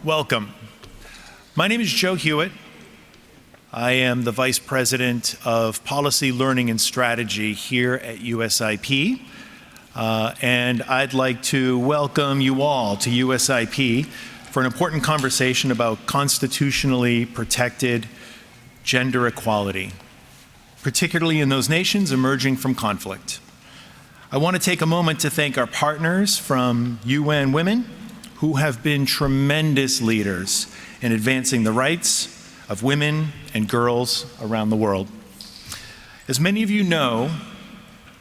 Welcome. My name is Joe Hewitt. I am the Vice President of Policy, Learning, and Strategy here at USIP. And I'd like to welcome you all to USIP for an important conversation about constitutionally protected gender equality, particularly in those nations emerging from conflict. I want to take a moment to thank our partners from UN Women, who have been tremendous leaders in advancing the rights of women and girls around the world. As many of you know,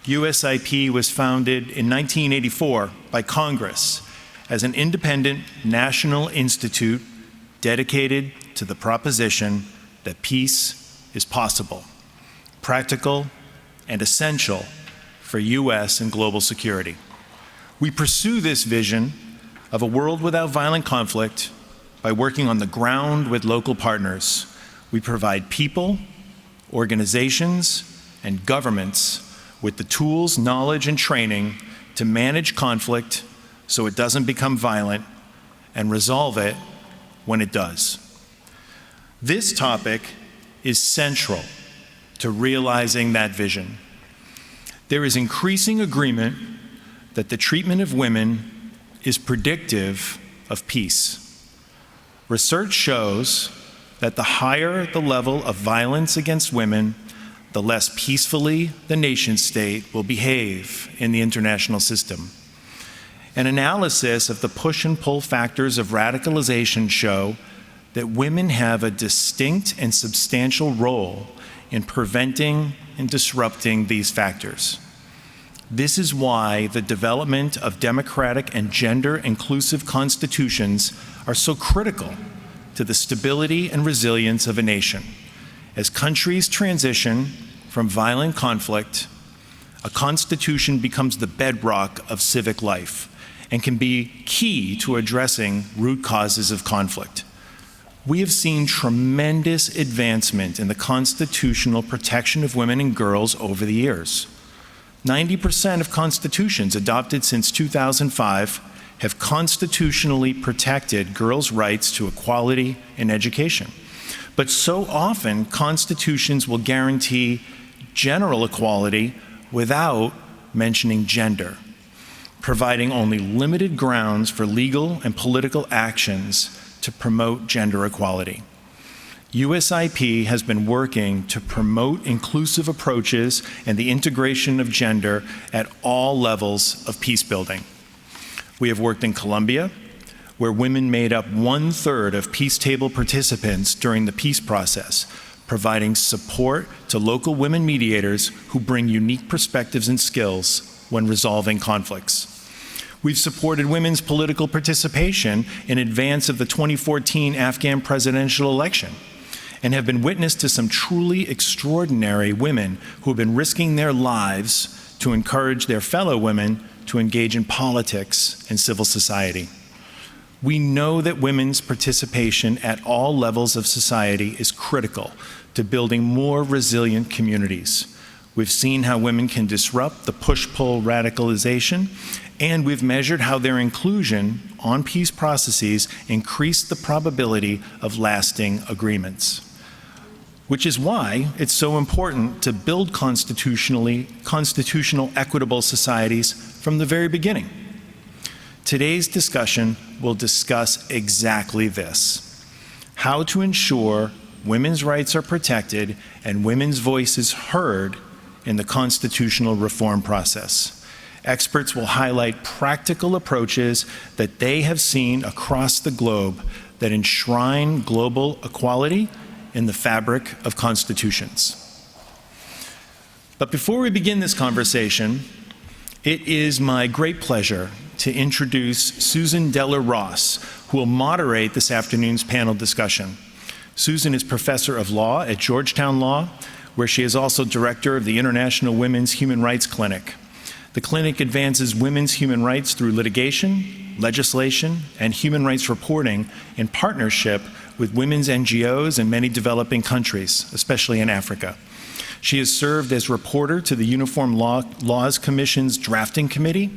USIP was founded in 1984 by Congress as an independent national institute dedicated to the proposition that peace is possible, practical, and essential for US and global security. We pursue this vision of a world without violent conflict by working on the ground with local partners. We provide people, organizations, and governments with the tools, knowledge, and training to manage conflict so it doesn't become violent and resolve it when it does. This topic is central to realizing that vision. There is increasing agreement that the treatment of women is predictive of peace. Research shows that the higher the level of violence against women, the less peacefully the nation state will behave in the international system. An analysis of the push and pull factors of radicalization show that women have a distinct and substantial role in preventing and disrupting these factors. This is why the development of democratic and gender-inclusive constitutions are so critical to the stability and resilience of a nation. As countries transition from violent conflict, a constitution becomes the bedrock of civic life and can be key to addressing root causes of conflict. We have seen tremendous advancement in the constitutional protection of women and girls over the years. 90% of constitutions adopted since 2005 have constitutionally protected girls' rights to equality in education. But so often, constitutions will guarantee general equality without mentioning gender, providing only limited grounds for legal and political actions to promote gender equality. USIP has been working to promote inclusive approaches and the integration of gender at all levels of peace building. We have worked in Colombia, where women made up 1/3 of peace table participants during the peace process, providing support to local women mediators who bring unique perspectives and skills when resolving conflicts. We've supported women's political participation in advance of the 2014 Afghan presidential election, and have been witness to some truly extraordinary women who have been risking their lives to encourage their fellow women to engage in politics and civil society. We know that women's participation at all levels of society is critical to building more resilient communities. We've seen how women can disrupt the push-pull radicalization, and we've measured how their inclusion on peace processes increase the probability of lasting agreements. Which is why it's so important to build constitutional equitable societies from the very beginning. Today's discussion will discuss exactly this: how to ensure women's rights are protected and women's voices heard in the constitutional reform process. Experts will highlight practical approaches that they have seen across the globe that enshrine global equality in the fabric of constitutions. But before we begin this conversation, it is my great pleasure to introduce Susan Deller-Ross, who will moderate this afternoon's panel discussion. Susan is professor of law at Georgetown Law, where she is also director of the International Women's Human Rights Clinic. The clinic advances women's human rights through litigation, legislation, and human rights reporting in partnership with women's NGOs in many developing countries, especially in Africa. She has served as reporter to the Uniform Laws Commission's Drafting Committee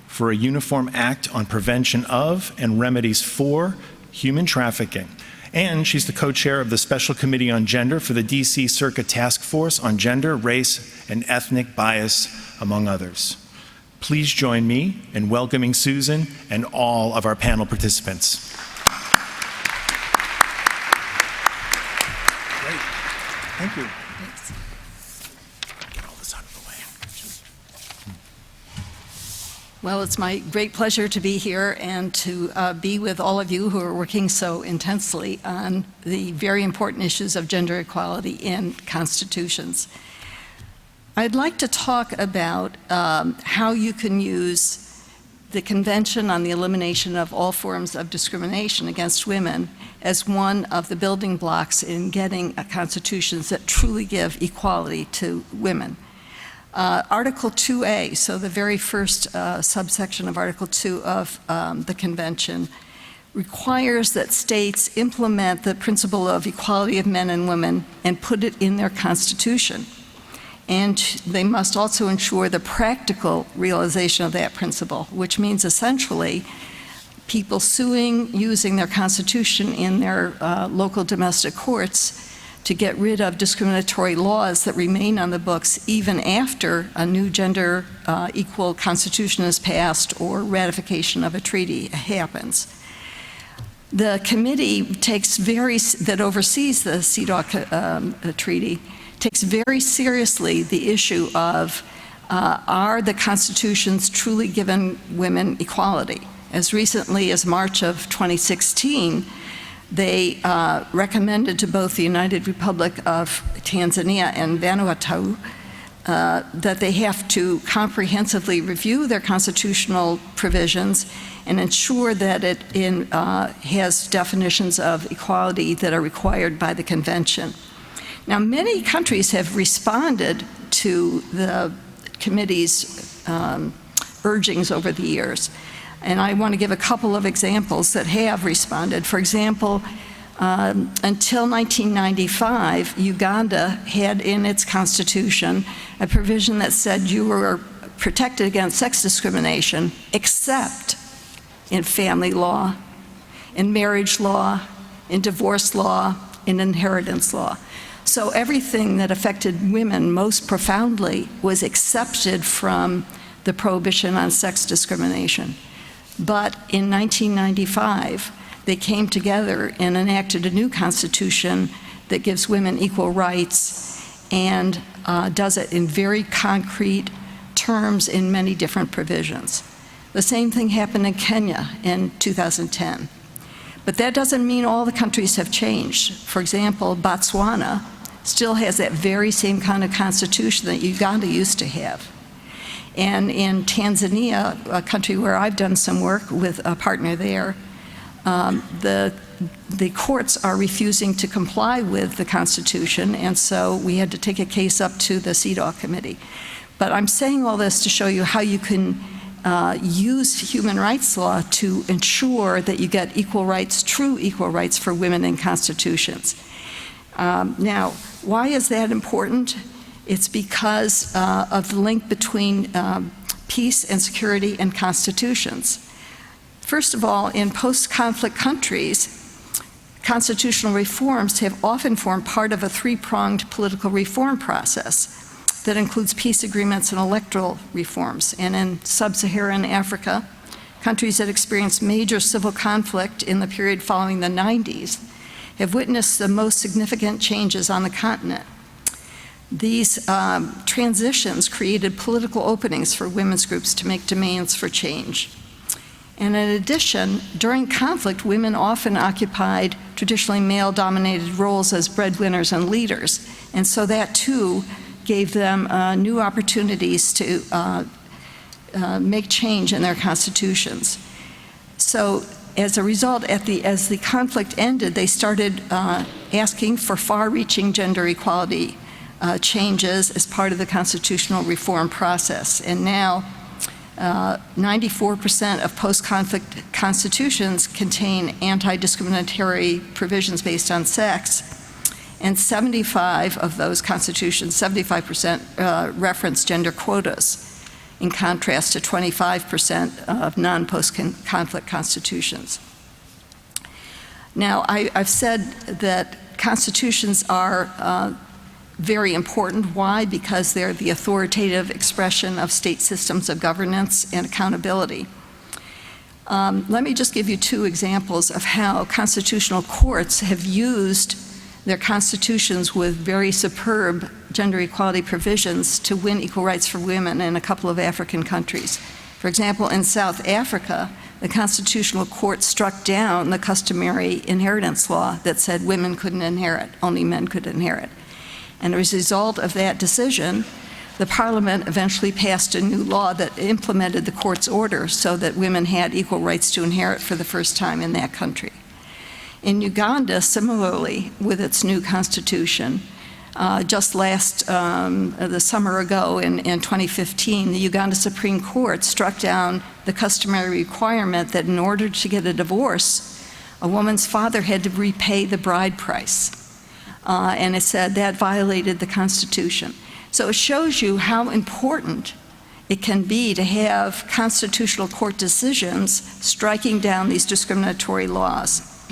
for a Uniform Act on Prevention of and Remedies for human trafficking. And she's the co-chair of the Special Committee on Gender for the DC Circuit Task Force on Gender, Race, and Ethnic Bias, among others. Please join me in welcoming Susan and all of our panel participants. Great. Thank you. Thanks. Get all this out of the way. Well, it's my great pleasure to be here and to be with all of you who are working so intensely on the very important issues of gender equality in constitutions. I'd like to talk about how you can use the Convention on the Elimination of All Forms of Discrimination Against Women as one of the building blocks in getting constitutions that truly give equality to women. Article 2A, so the very first subsection of Article 2 of the Convention, requires that states implement the principle of equality of men and women and put it in their constitution. And they must also ensure the practical realization of that principle, which means essentially people suing using their constitution in their local domestic courts to get rid of discriminatory laws that remain on the books even after a new gender equal constitution is passed or ratification of a treaty happens. The committee that oversees the CEDAW treaty takes very seriously the issue of are the constitutions truly given women equality? As recently as March of 2016, they recommended to both the United Republic of Tanzania and Vanuatu that they have to comprehensively review their constitutional provisions and ensure that it has definitions of equality that are required by the convention. Now, many countries have responded to the committee's urgings over the years. And I want to give a couple of examples that have responded. For example, until 1995, Uganda had in its constitution a provision that said you were protected against sex discrimination except in family law, in marriage law, in divorce law, in inheritance law. So everything that affected women most profoundly was excepted from the prohibition on sex discrimination. But in 1995, they came together and enacted a new constitution that gives women equal rights and does it in very concrete terms in many different provisions. The same thing happened in Kenya in 2010. But that doesn't mean all the countries have changed. For example, Botswana still has that very same kind of constitution that Uganda used to have. And in Tanzania, a country where I've done some work with a partner there, the courts are refusing to comply with the Constitution, and so we had to take a case up to the CEDAW committee. But I'm saying all this to show you how you can use human rights law to ensure that you get equal rights, true equal rights for women in constitutions. Now, why is that important? It's because of the link between peace and security and constitutions. First of all, in post-conflict countries, constitutional reforms have often formed part of a three-pronged political reform process that includes peace agreements and electoral reforms. And in sub-Saharan Africa, countries that experienced major civil conflict in the period following the 90s have witnessed the most significant changes on the continent. These transitions created political openings for women's groups to make demands for change. And in addition, during conflict, women often occupied traditionally male-dominated roles as breadwinners and leaders. And so that, too, gave them new opportunities to make change in their constitutions. So as a result, as the conflict ended, they started asking for far-reaching gender equality changes as part of the constitutional reform process. And now, 94% of post-conflict constitutions contain anti-discriminatory provisions based on sex, and 75 of those constitutions, 75% reference gender quotas, in contrast to 25% of non-post-conflict constitutions. Now, I've said that constitutions are very important. Why? Because they're the authoritative expression of state systems of governance and accountability. Let me just give you two examples of how constitutional courts have used their constitutions with very superb gender equality provisions to win equal rights for women in a couple of African countries. For example, in South Africa, the Constitutional Court struck down the customary inheritance law that said women couldn't inherit, only men could inherit. And as a result of that decision, the Parliament eventually passed a new law that implemented the court's order so that women had equal rights to inherit for the first time in that country. In Uganda, similarly, with its new constitution, just the summer ago in 2015, the Uganda Supreme Court struck down the customary requirement that in order to get a divorce, a woman's father had to repay the bride price. And it said that violated the Constitution. So it shows you how important it can be to have constitutional court decisions striking down these discriminatory laws.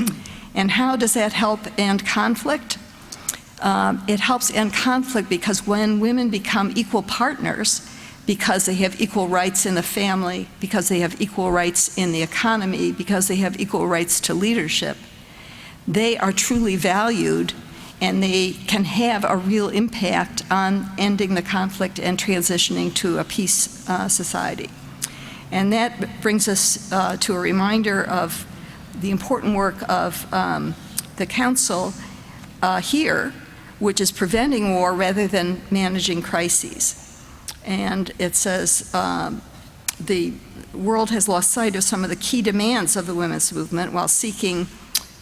And how does that help end conflict? It helps end conflict because when women become equal partners, because they have equal rights in the family, because they have equal rights in the economy, because they have equal rights to leadership, they are truly valued and they can have a real impact on ending the conflict and transitioning to a peace society. And that brings us to a reminder of the important work of the Council here, which is preventing war rather than managing crises. And it says the world has lost sight of some of the key demands of the women's movement while seeking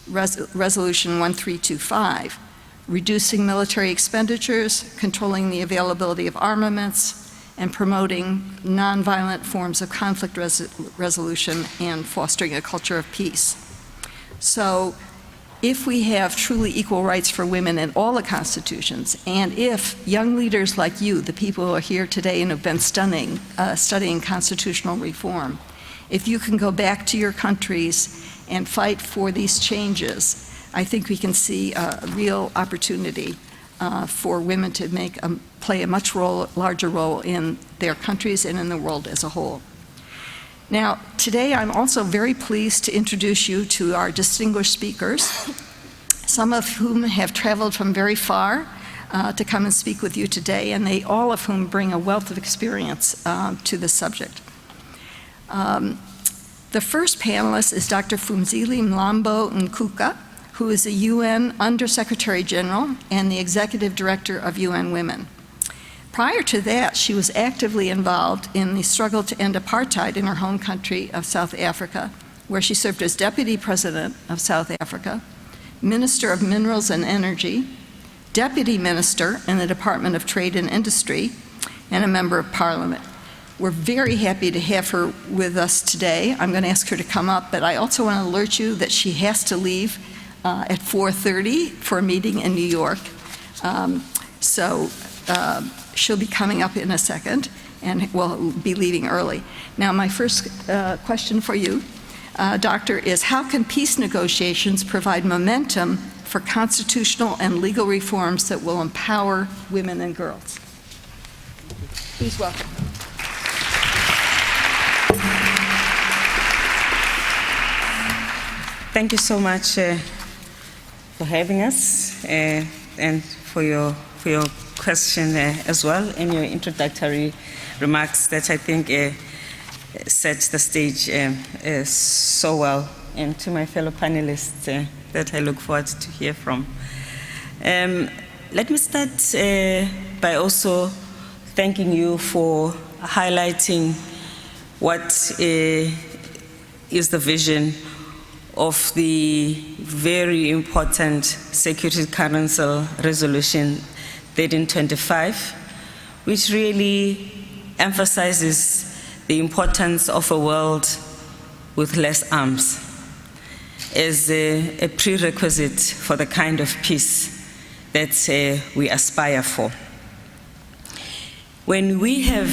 Resolution 1325, reducing military expenditures, controlling the availability of armaments, and promoting nonviolent forms of conflict resolution and fostering a culture of peace. So if we have truly equal rights for women in all the constitutions, and if young leaders like you, the people who are here today and have been studying constitutional reform, if you can go back to your countries and fight for these changes, I think we can see a real opportunity for women to play a much larger role in their countries and in the world as a whole. Now, today I'm also very pleased to introduce you to our distinguished speakers, some of whom have traveled from very far to come and speak with you today, and all of whom bring a wealth of experience to the subject. The first panelist is Dr. Phumzile Mlambo-Ngcuka, who is the UN Undersecretary General and the Executive Director of UN Women. Prior to that, she was actively involved in the struggle to end apartheid in her home country of South Africa, where she served as Deputy President of South Africa, Minister of Minerals and Energy, Deputy Minister in the Department of Trade and Industry, and a Member of Parliament. We're very happy to have her with us today. I'm going to ask her to come up, but I also want to alert you that she has to leave at 4:30 for a meeting in New York. She'll be coming up in a second, and we'll be leaving early. Now, my first question for you, Doctor, is how can peace negotiations provide momentum for constitutional and legal reforms that will empower women and girls? Please welcome. Thank you so much for having us and for your question as well, and your introductory remarks that I think set the stage so well, and to my fellow panelists that I look forward to hear from. Let me start by also thanking you for highlighting what is the vision of the very important Security Council Resolution 1325, which really emphasizes the importance of a world with less arms as a prerequisite for the kind of peace that we aspire for. When we have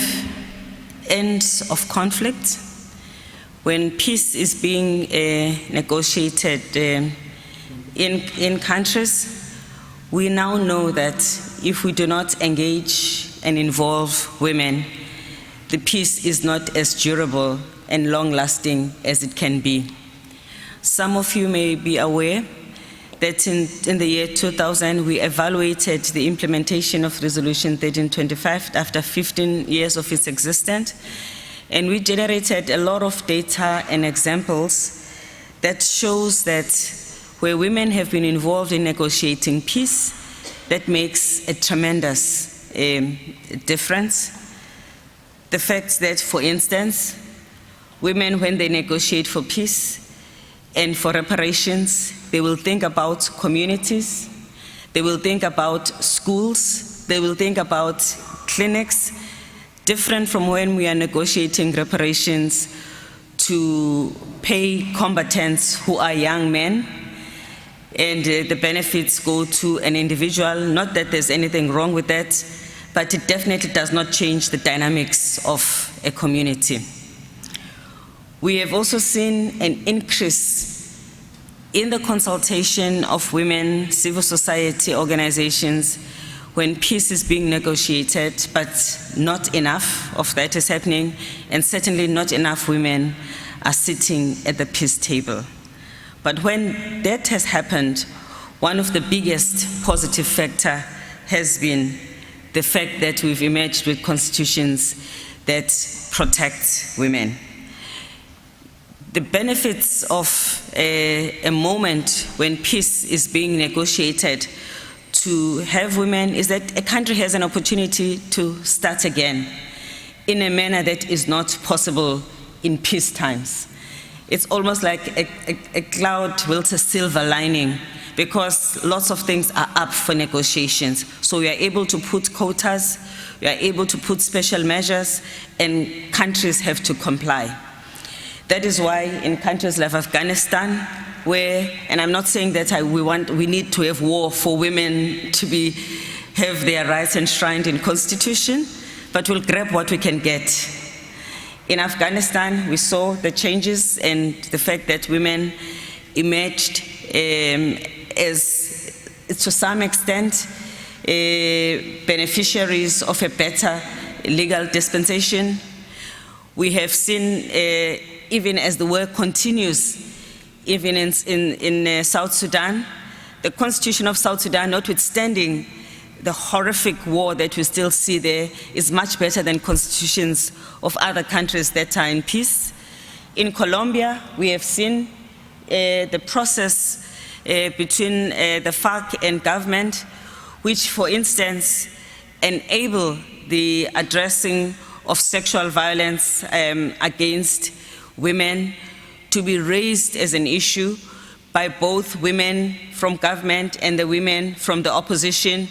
ends of conflict, when peace is being negotiated in countries, we now know that if we do not engage and involve women, the peace is not as durable and long-lasting as it can be. Some of you may be aware that in the year 2000, we evaluated the implementation of Resolution 1325 after 15 years of its existence, and we generated a lot of data and examples that shows that where women have been involved in negotiating peace, that makes a tremendous difference. The fact that, for instance, women, when they negotiate for peace and for reparations, they will think about communities, they will think about schools, they will think about clinics, different from when we are negotiating reparations to pay combatants who are young men, and the benefits go to an individual. Not that there's anything wrong with that, but it definitely does not change the dynamics of a community. We have also seen an increase in the consultation of women, civil society organizations, when peace is being negotiated, but not enough of that is happening, and certainly not enough women are sitting at the peace table. But when that has happened, one of the biggest positive factors has been the fact that we've emerged with constitutions that protect women. The benefits of a moment when peace is being negotiated to have women is that a country has an opportunity to start again in a manner that is not possible in peace times. It's almost like a cloud with a silver lining, because lots of things are up for negotiations. So we are able to put quotas, we are able to put special measures, and countries have to comply. That is why in countries like Afghanistan, where, and I'm not saying that we need to have war for women to have their rights enshrined in constitution, but we'll grab what we can get. In Afghanistan, we saw the changes and the fact that women emerged as, to some extent, beneficiaries of a better legal dispensation. We have seen, even as the work continues, even in South Sudan, the Constitution of South Sudan, notwithstanding the horrific war that we still see there, is much better than constitutions of other countries that are in peace. In Colombia, we have seen the process between the FARC and government, which, for instance, enable the addressing of sexual violence against women to be raised as an issue by both women from government and the women from the opposition,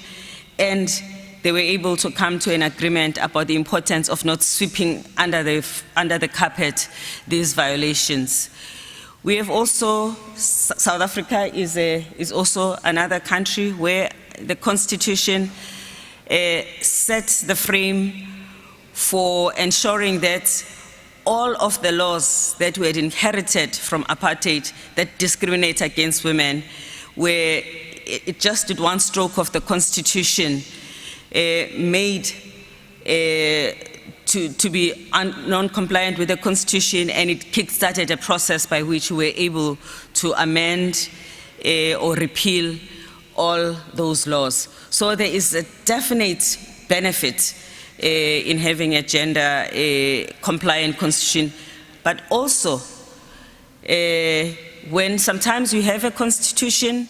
and they were able to come to an agreement about the importance of not sweeping under the carpet these violations. We have also, South Africa is also another country where the Constitution sets the frame for ensuring that all of the laws that we had inherited from apartheid that discriminate against women, where it just did one stroke of the Constitution made to be non-compliant with the Constitution, and it kick-started a process by which we were able to amend or repeal all those laws. So there is a definite benefit in having a gender-compliant constitution, but also when sometimes you have a constitution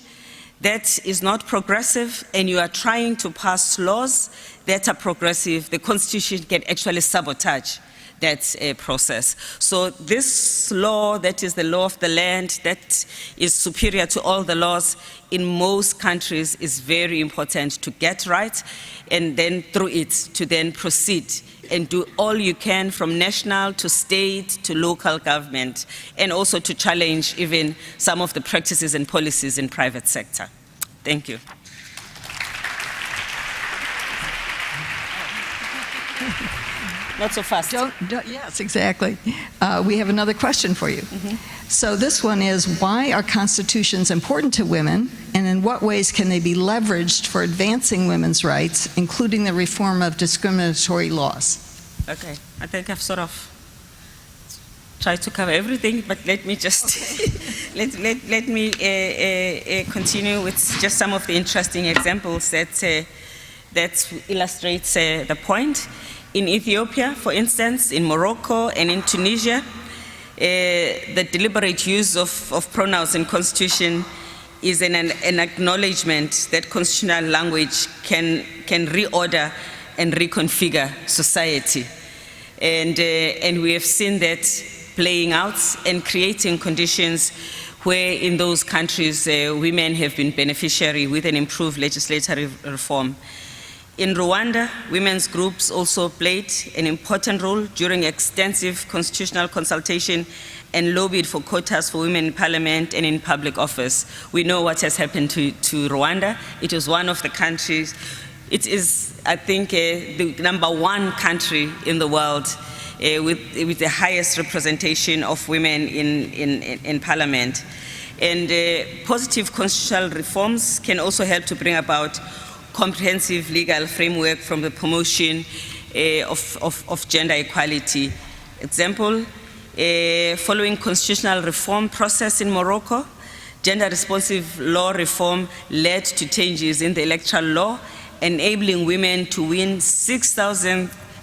that is not progressive and you are trying to pass laws that are progressive, the constitution can actually sabotage that process. So this law, that is the law of the land, that is superior to all the laws in most countries, is very important to get right, and then through it to then proceed and do all you can from national to state to local government, and also to challenge even some of the practices and policies in private sector. Thank you. Not so fast. Yes, exactly. We have another question for you. So this one is, why are constitutions important to women, and in what ways can they be leveraged for advancing women's rights, including the reform of discriminatory laws? Okay, I think I've sort of tried to cover everything, but let me just let me continue with just some of the interesting examples that illustrates the point. In Ethiopia, for instance, in Morocco and in Tunisia, the deliberate use of pronouns in constitution is an acknowledgement that constitutional language can reorder and reconfigure society. And we have seen that playing out and creating conditions where in those countries women have been beneficiary with an improved legislative reform. In Rwanda, women's groups also played an important role during extensive constitutional consultation and lobbied for quotas for women in parliament and in public office. We know what has happened to Rwanda. It was one of the countries, it is, I think, the #1 country in the world with the highest representation of women in parliament. And positive constitutional reforms can also help to bring about comprehensive legal framework from the promotion of gender equality. Example, following constitutional reform process in Morocco, gender-responsive law reform led to changes in the electoral law, enabling women to win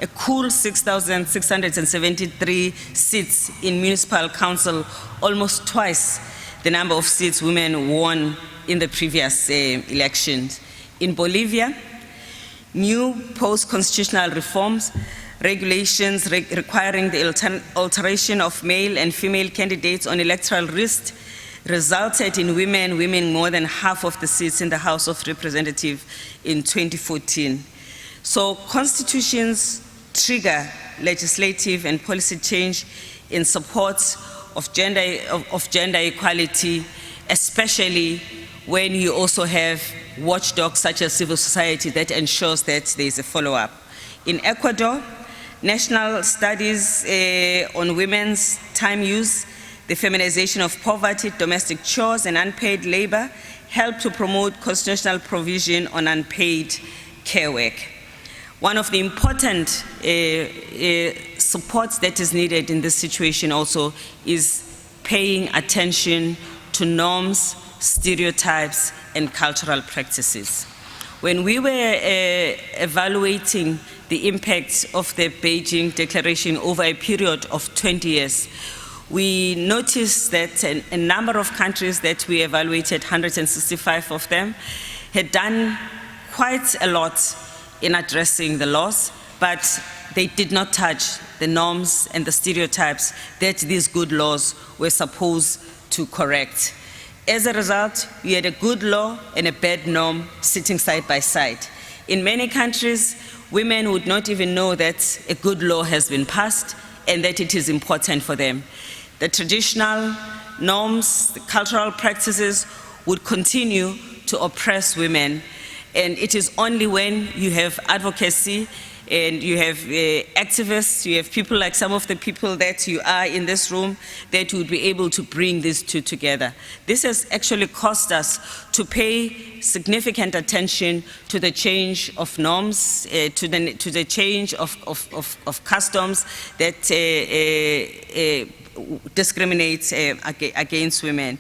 a cool 6,673 seats in municipal council, almost twice the number of seats women won in the previous elections. In Bolivia, new post-constitutional reforms, regulations requiring the alteration of male and female candidates on electoral list resulted in women winning more than half of the seats in the House of Representatives in 2014. So constitutions trigger legislative and policy change in support of gender equality, especially when you also have watchdogs such as civil society that ensures that there is a follow-up. In Ecuador, national studies on women's time use, the feminization of poverty, domestic chores, and unpaid labor help to promote constitutional provision on unpaid care work. One of the important supports that is needed in this situation also is paying attention to norms, stereotypes, and cultural practices. When we were evaluating the impact of the Beijing Declaration over a period of 20 years, we noticed that a number of countries that we evaluated, 165 of them, had done quite a lot in addressing the laws, but they did not touch the norms and the stereotypes that these good laws were supposed to correct. As a result, we had a good law and a bad norm sitting side by side. In many countries, women would not even know that a good law has been passed and that it is important for them. The traditional norms, the cultural practices would continue to oppress women, and it is only when you have advocacy and you have activists, you have people like some of the people that you are in this room that would be able to bring these two together. This has actually caused us to pay significant attention to the change of norms, to the change of customs that discriminate against women.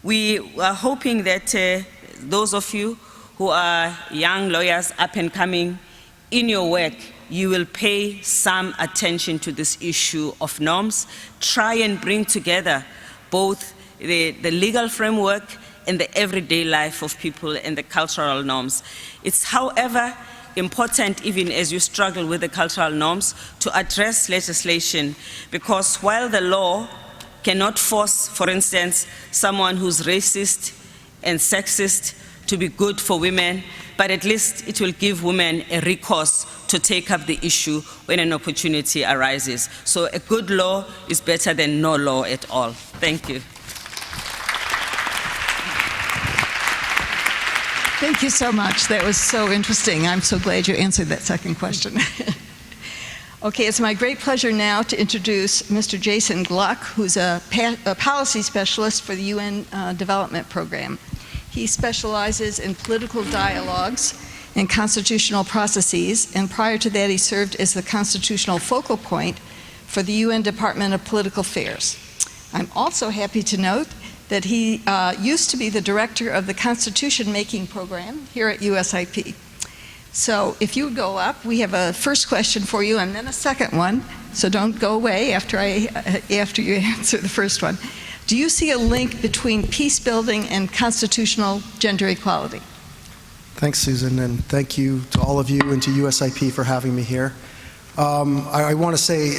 We are hoping that those of you who are young lawyers up and coming, in your work, you will pay some attention to this issue of norms. Try and bring together both the legal framework and the everyday life of people and the cultural norms. It's, however, important, even as you struggle with the cultural norms, to address legislation, because while the law cannot force, for instance, someone who's racist and sexist to be good for women, but at least it will give women a recourse to take up the issue when an opportunity arises. So a good law is better than no law at all. Thank you. Thank you so much. That was so interesting. I'm so glad you answered that second question. Okay, it's my great pleasure now to introduce Mr. Jason Gluck, who's a policy specialist for the UN Development Program. He specializes in political dialogues and constitutional processes, and prior to that he served as the constitutional focal point for the UN Department of Political Affairs. I'm also happy to note that he used to be the director of the Constitution Making Program here at USIP. So if you would go up, we have a first question for you and then a second one, so don't go away after you answer the first one. Do you see a link between peace building and constitutional gender equality? Thanks, Susan, and thank you to all of you and to USIP for having me here. I want to say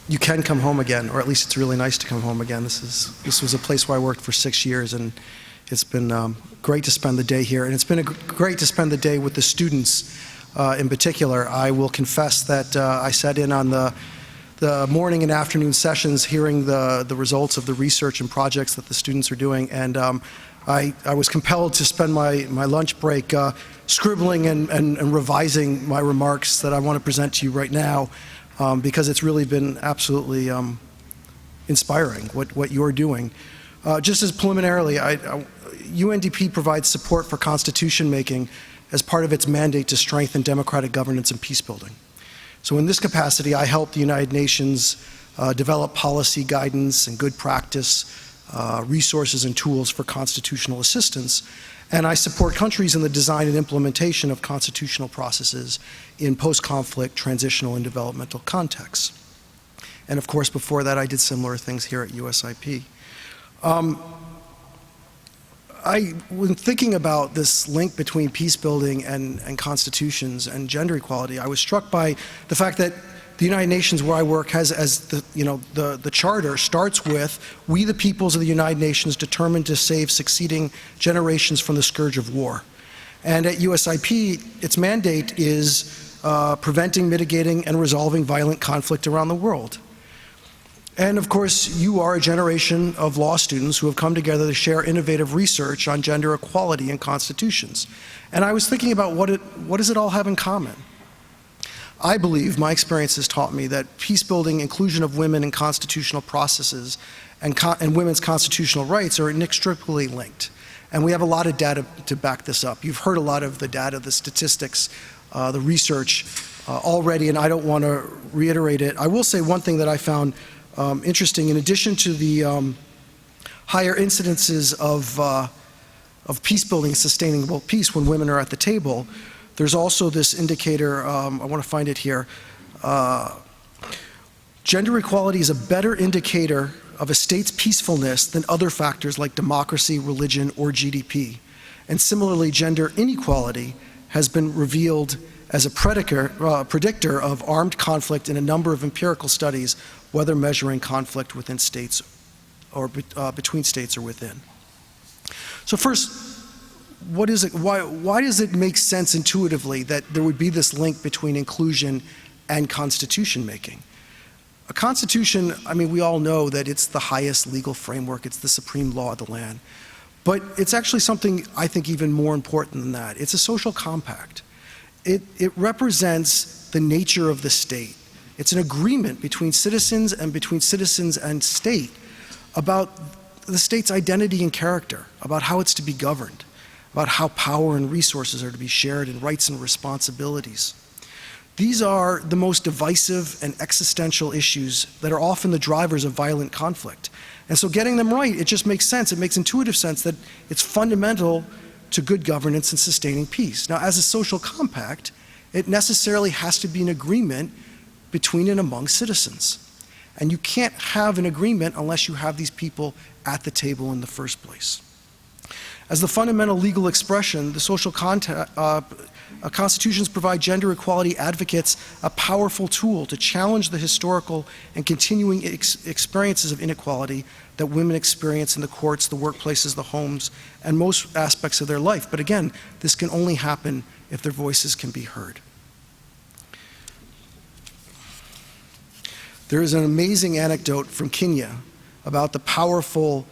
you can come home again, or at least it's really nice to come home again. This was a place where I worked for 6 years, and it's been great to spend the day here, and it's been great to spend the day with the students in particular. I will confess that I sat in on the morning and afternoon sessions hearing the results of the research and projects that the students are doing, and I was compelled to spend my lunch break scribbling and revising my remarks that I want to present to you right now, because it's really been absolutely inspiring what you're doing. Just as preliminarily, UNDP provides support for constitution making as part of its mandate to strengthen democratic governance and peace building. So in this capacity, I help the United Nations develop policy guidance and good practice, resources and tools for constitutional assistance, and I support countries in the design and implementation of constitutional processes in post-conflict, transitional, and developmental contexts. And of course, before that, I did similar things here at USIP. When thinking about this link between peace building and constitutions and gender equality, I was struck by the fact that the United Nations, where I work, has as the charter starts with, "We the peoples of the United Nations determined to save succeeding generations from the scourge of war." And at USIP, its mandate is preventing, mitigating, and resolving violent conflict around the world. And of course, you are a generation of law students who have come together to share innovative research on gender equality and constitutions. And I was thinking about what does it all have in common? I believe my experience has taught me that peace building, inclusion of women in constitutional processes, and women's constitutional rights are inextricably linked. And we have a lot of data to back this up. You've heard a lot of the data, the statistics, the research already, and I don't want to reiterate it. I will say one thing that I found interesting. In addition to the higher incidences of peace building, sustaining peace when women are at the table, there's also this indicator, I want to find it here. Gender equality is a better indicator of a state's peacefulness than other factors like democracy, religion, or GDP. And similarly, gender inequality has been revealed as a predictor of armed conflict in a number of empirical studies, whether measuring conflict within states or between states or within. So first, what is it? Why does it make sense intuitively that there would be this link between inclusion and constitution making? A constitution, I mean, we all know that it's the highest legal framework, it's the supreme law of the land. But it's actually something, I think, even more important than that. It's a social compact. It represents the nature of the state. It's an agreement between citizens and state about the state's identity and character, about how it's to be governed, about how power and resources are to be shared and rights and responsibilities. These are the most divisive and existential issues that are often the drivers of violent conflict. And so getting them right, it just makes sense. It makes intuitive sense that it's fundamental to good governance and sustaining peace. Now, as a social compact, it necessarily has to be an agreement between and among citizens. And you can't have an agreement unless you have these people at the table in the first place. As the fundamental legal expression, the social constitutions provide gender equality advocates a powerful tool to challenge the historical and continuing experiences of inequality that women experience in the courts, the workplaces, the homes, and most aspects of their life. But again, this can only happen if their voices can be heard. There is an amazing anecdote from Kenya about the powerful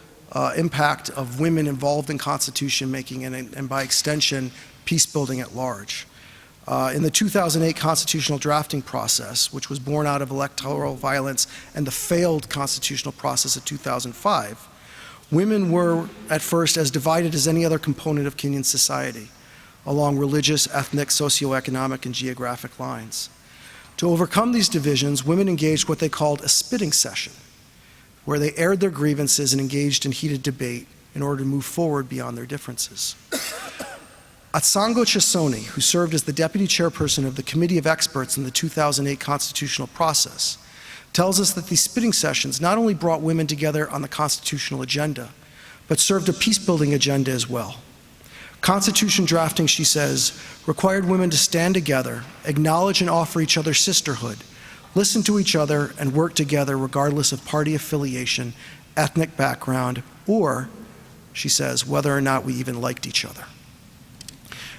impact of women involved in constitution making and by extension, peace building at large. In the 2008 constitutional drafting process, which was born out of electoral violence and the failed constitutional process of 2005, women were at first as divided as any other component of Kenyan society, along religious, ethnic, socioeconomic, and geographic lines. To overcome these divisions, women engaged what they called a spitting session, where they aired their grievances and engaged in heated debate in order to move forward beyond their differences. Atsango Chesoni, who served as the deputy chairperson of the Committee of Experts in the 2008 constitutional process, tells us that these spitting sessions not only brought women together on the constitutional agenda, but served a peace-building agenda as well. Constitution drafting, she says, required women to stand together, acknowledge and offer each other sisterhood, listen to each other, and work together regardless of party affiliation, ethnic background, or, she says, whether or not we even liked each other.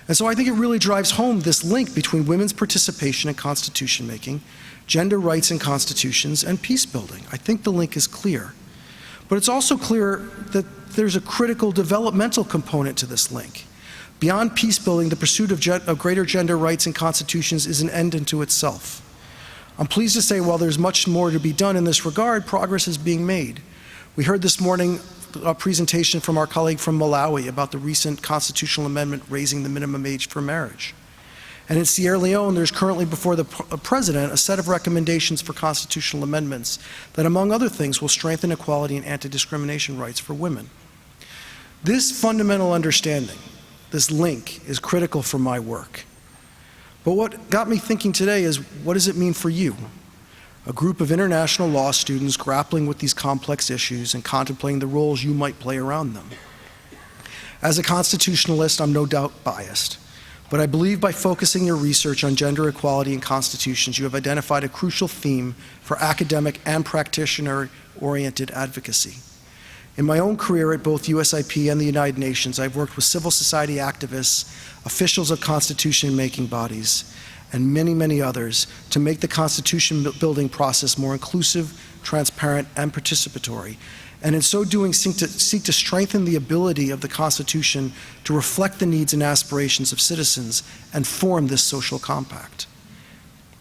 And so I think it really drives home this link between women's participation in constitution making, gender rights in constitutions, and peace building. I think the link is clear. But it's also clear that there's a critical developmental component to this link. Beyond peace building, the pursuit of greater gender rights in constitutions is an end unto itself. I'm pleased to say while there's much more to be done in this regard, progress is being made. We heard this morning a presentation from our colleague from Malawi about the recent constitutional amendment raising the minimum age for marriage. And in Sierra Leone, there's currently before the president a set of recommendations for constitutional amendments that, among other things, will strengthen equality and anti-discrimination rights for women. This fundamental understanding, this link, is critical for my work. But what got me thinking today is, what does it mean for you? A group of international law students grappling with these complex issues and contemplating the roles you might play around them. As a constitutionalist, I'm no doubt biased, but I believe by focusing your research on gender equality in constitutions, you have identified a crucial theme for academic and practitioner-oriented advocacy. In my own career at both USIP and the United Nations, I've worked with civil society activists, officials of constitution-making bodies, and many, many others to make the constitution building process more inclusive, transparent, and participatory, and in so doing seek to strengthen the ability of the Constitution to reflect the needs and aspirations of citizens and form this social compact.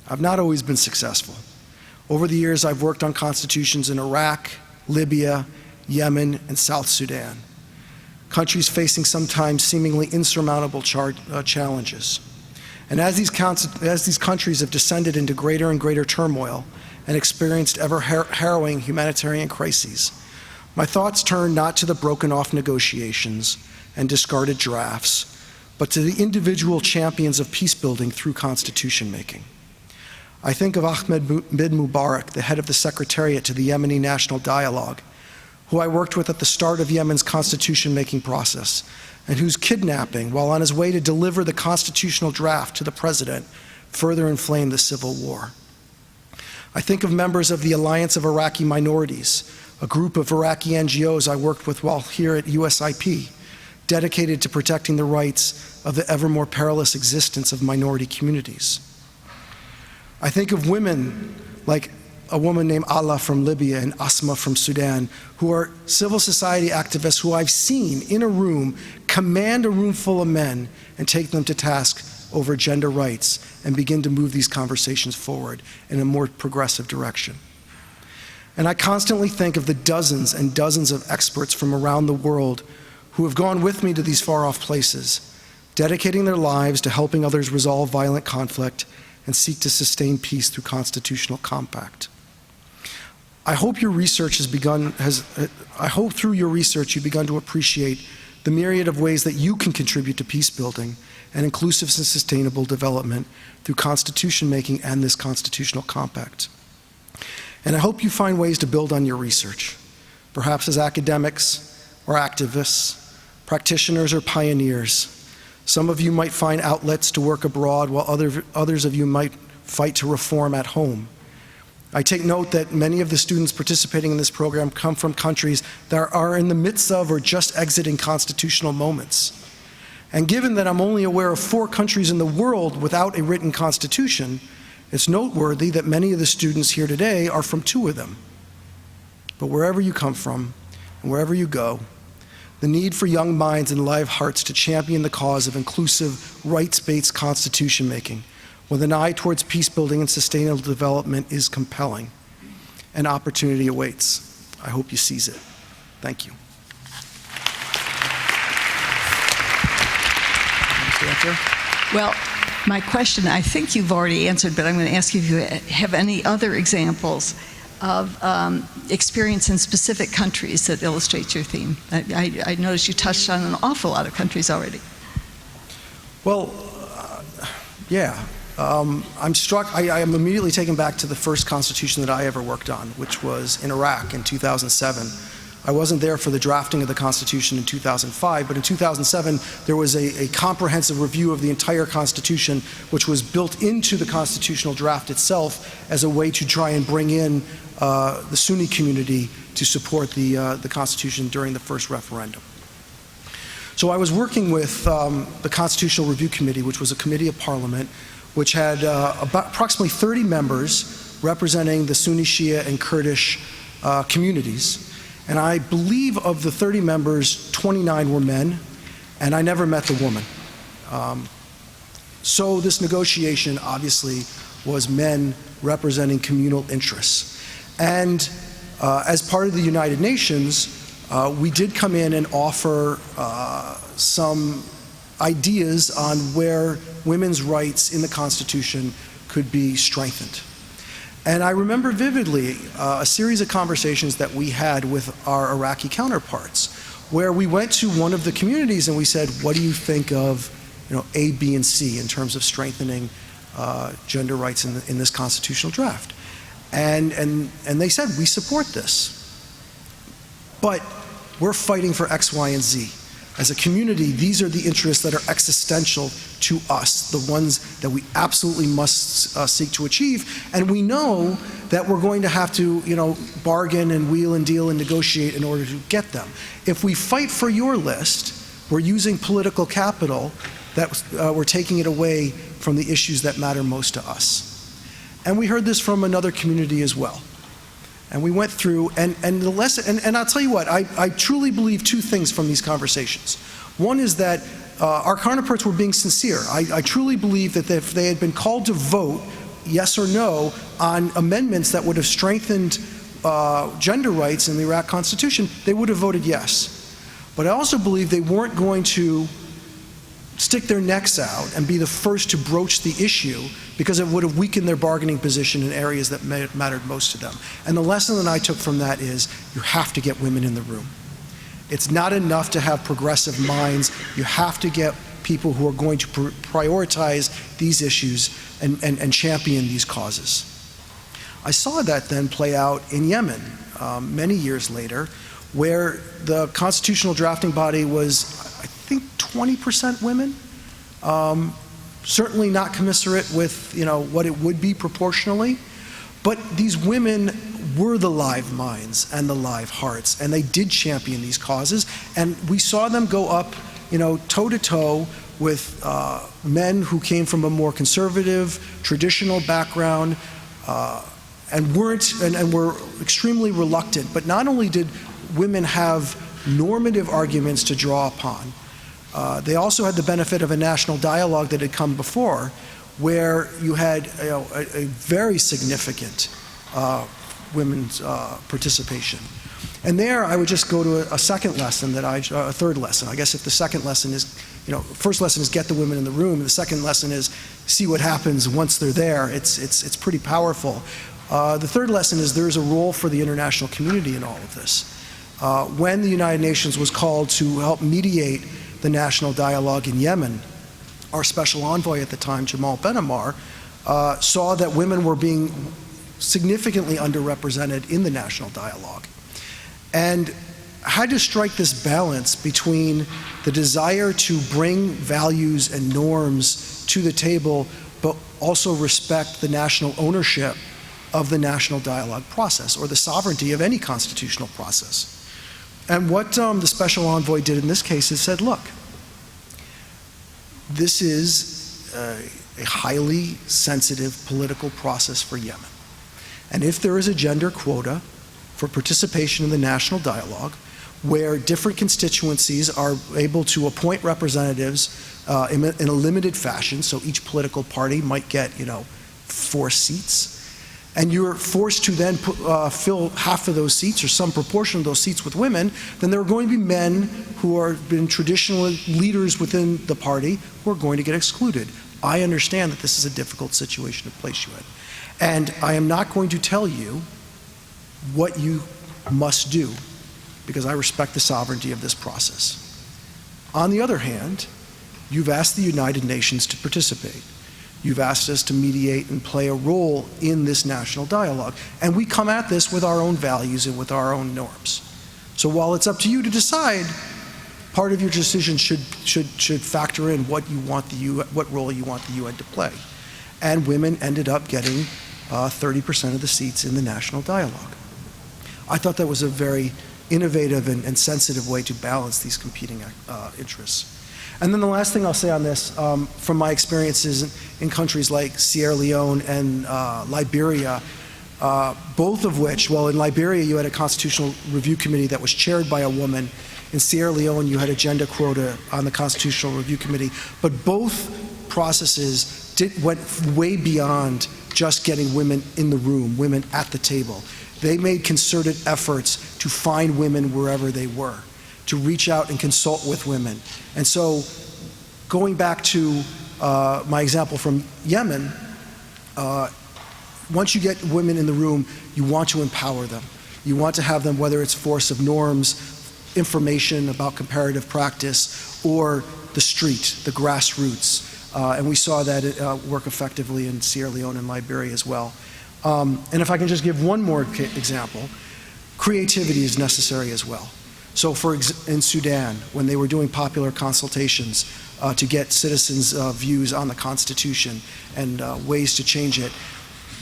I've not always been successful. Over the years, I've worked on constitutions in Iraq, Libya, Yemen, and South Sudan, countries facing sometimes seemingly insurmountable challenges. And as these countries have descended into greater and greater turmoil and experienced ever harrowing humanitarian crises, my thoughts turn not to the broken off negotiations and discarded drafts, but to the individual champions of peace building through constitution making. I think of Ahmed bin Mubarak, the head of the Secretariat to the Yemeni National Dialogue, who I worked with at the start of Yemen's constitution making process, and whose kidnapping, while on his way to deliver the constitutional draft to the president, further inflamed the civil war. I think of members of the Alliance of Iraqi Minorities, a group of Iraqi NGOs I worked with while here at USIP, dedicated to protecting the rights of the ever more perilous existence of minority communities. I think of women like a woman named Allah from Libya and Asma from Sudan, who are civil society activists who I've seen in a room command a room full of men and take them to task over gender rights and begin to move these conversations forward in a more progressive direction. And I constantly think of the dozens and dozens of experts from around the world who have gone with me to these far-off places, dedicating their lives to helping others resolve violent conflict and seek to sustain peace through constitutional compact. I hope your research I hope through your research you've begun to appreciate the myriad of ways that you can contribute to peace building and inclusive and sustainable development through constitution making and this constitutional compact. And I hope you find ways to build on your research, perhaps as academics or activists, practitioners or pioneers. Some of you might find outlets to work abroad while others of you might fight to reform at home. I take note that many of the students participating in this program come from countries that are in the midst of or just exiting constitutional moments. And given that I'm only aware of 4 countries in the world without a written constitution, it's noteworthy that many of the students here today are from 2 of them. But wherever you come from and wherever you go, the need for young minds and live hearts to champion the cause of inclusive, rights-based constitution making with an eye towards peace building and sustainable development is compelling. An opportunity awaits. I hope you seize it. Thank you. Well, my question, I think you've already answered, but I'm going to ask you if you have any other examples of experience in specific countries that illustrate your theme. I noticed you touched on an awful lot of countries already. Well, yeah. I'm struck, I am immediately taken back to the first constitution that I ever worked on, which was in Iraq in 2007. I wasn't there for the drafting of the Constitution in 2005, but in 2007 there was a comprehensive review of the entire Constitution, which was built into the constitutional draft itself as a way to try and bring in the Sunni community to support the Constitution during the first referendum. So I was working with the Constitutional Review Committee, which was a committee of parliament, which had approximately 30 members representing the Sunni, Shia, and Kurdish communities. And I believe of the 30 members, 29 were men, and I never met the woman. So this negotiation obviously was men representing communal interests. And as part of the United Nations, we did come in and offer some ideas on where women's rights in the Constitution could be strengthened. And I remember vividly a series of conversations that we had with our Iraqi counterparts, where we went to one of the communities and we said, what do you think of A, B, and C in terms of strengthening gender rights in this constitutional draft? And they said, we support this. But we're fighting for X, Y, and Z. As a community, these are the interests that are existential to us, the ones that we absolutely must seek to achieve. And we know that we're going to have to, bargain and wheel and deal and negotiate in order to get them. If we fight for your list, we're using political capital that we're taking it away from the issues that matter most to us. And we heard this from another community as well. And we went through, and the lesson, and I'll tell you what, I truly believe two things from these conversations. One is that our counterparts were being sincere. I truly believe that if they had been called to vote, yes or no, on amendments that would have strengthened gender rights in the Iraq Constitution, they would have voted yes. But I also believe they weren't going to stick their necks out and be the first to broach the issue, because it would have weakened their bargaining position in areas that mattered most to them. And the lesson that I took from that is you have to get women in the room. It's not enough to have progressive minds. You have to get people who are going to prioritize these issues and champion these causes. I saw that then play out in Yemen many years later, where the constitutional drafting body was, I think, 20% women. Certainly not commensurate with what it would be proportionally, but these women were the live minds and the live hearts, and they did champion these causes, and we saw them go up toe to toe with men who came from a more conservative, traditional background, and were extremely reluctant. But not only did women have normative arguments to draw upon, they also had the benefit of a national dialogue that had come before, where you had a very significant women's participation. And there I would just go to a second lesson a third lesson. I guess if the second lesson is, first lesson is get the women in the room, the second lesson is see what happens once they're there. It's pretty powerful. The third lesson is there's a role for the international community in all of this. When the United Nations was called to help mediate the national dialogue in Yemen, our special envoy at the time, Jamal Ben-Ammar, saw that women were being significantly underrepresented in the national dialogue, and had to strike this balance between the desire to bring values and norms to the table, but also respect the national ownership of the national dialogue process, or the sovereignty of any constitutional process. And what the special envoy did in this case is said, look, this is a highly sensitive political process for Yemen. And if there is a gender quota for participation in the national dialogue, where different constituencies are able to appoint representatives in a limited fashion. So each political party might get, 4 seats. And you're forced to then fill half of those seats or some proportion of those seats with women, then there are going to be men who have been traditional leaders within the party who are going to get excluded. I understand that this is a difficult situation to place you in. And I am not going to tell you what you must do, because I respect the sovereignty of this process. On the other hand, you've asked the United Nations to participate. You've asked us to mediate and play a role in this national dialogue. And we come at this with our own values and with our own norms. So while it's up to you to decide, part of your decision should factor in what role you want the UN to play. And women ended up getting 30% of the seats in the national dialogue. I thought that was a very innovative and sensitive way to balance these competing interests. And then the last thing I'll say on this, from my experiences in countries like Sierra Leone and Liberia, both of which, well, in Liberia you had a constitutional review committee that was chaired by a woman. In Sierra Leone you had a gender quota on the constitutional review committee. But both processes went way beyond just getting women in the room, women at the table. They made concerted efforts to find women wherever they were, to reach out and consult with women. And so, going back to my example from Yemen, once you get women in the room, you want to empower them. You want to have them, whether it's force of norms, information about comparative practice, or the street, the grassroots. And we saw that work effectively in Sierra Leone and Liberia as well. And if I can just give one more example, creativity is necessary as well. So in Sudan, when they were doing popular consultations to get citizens' views on the Constitution and ways to change it,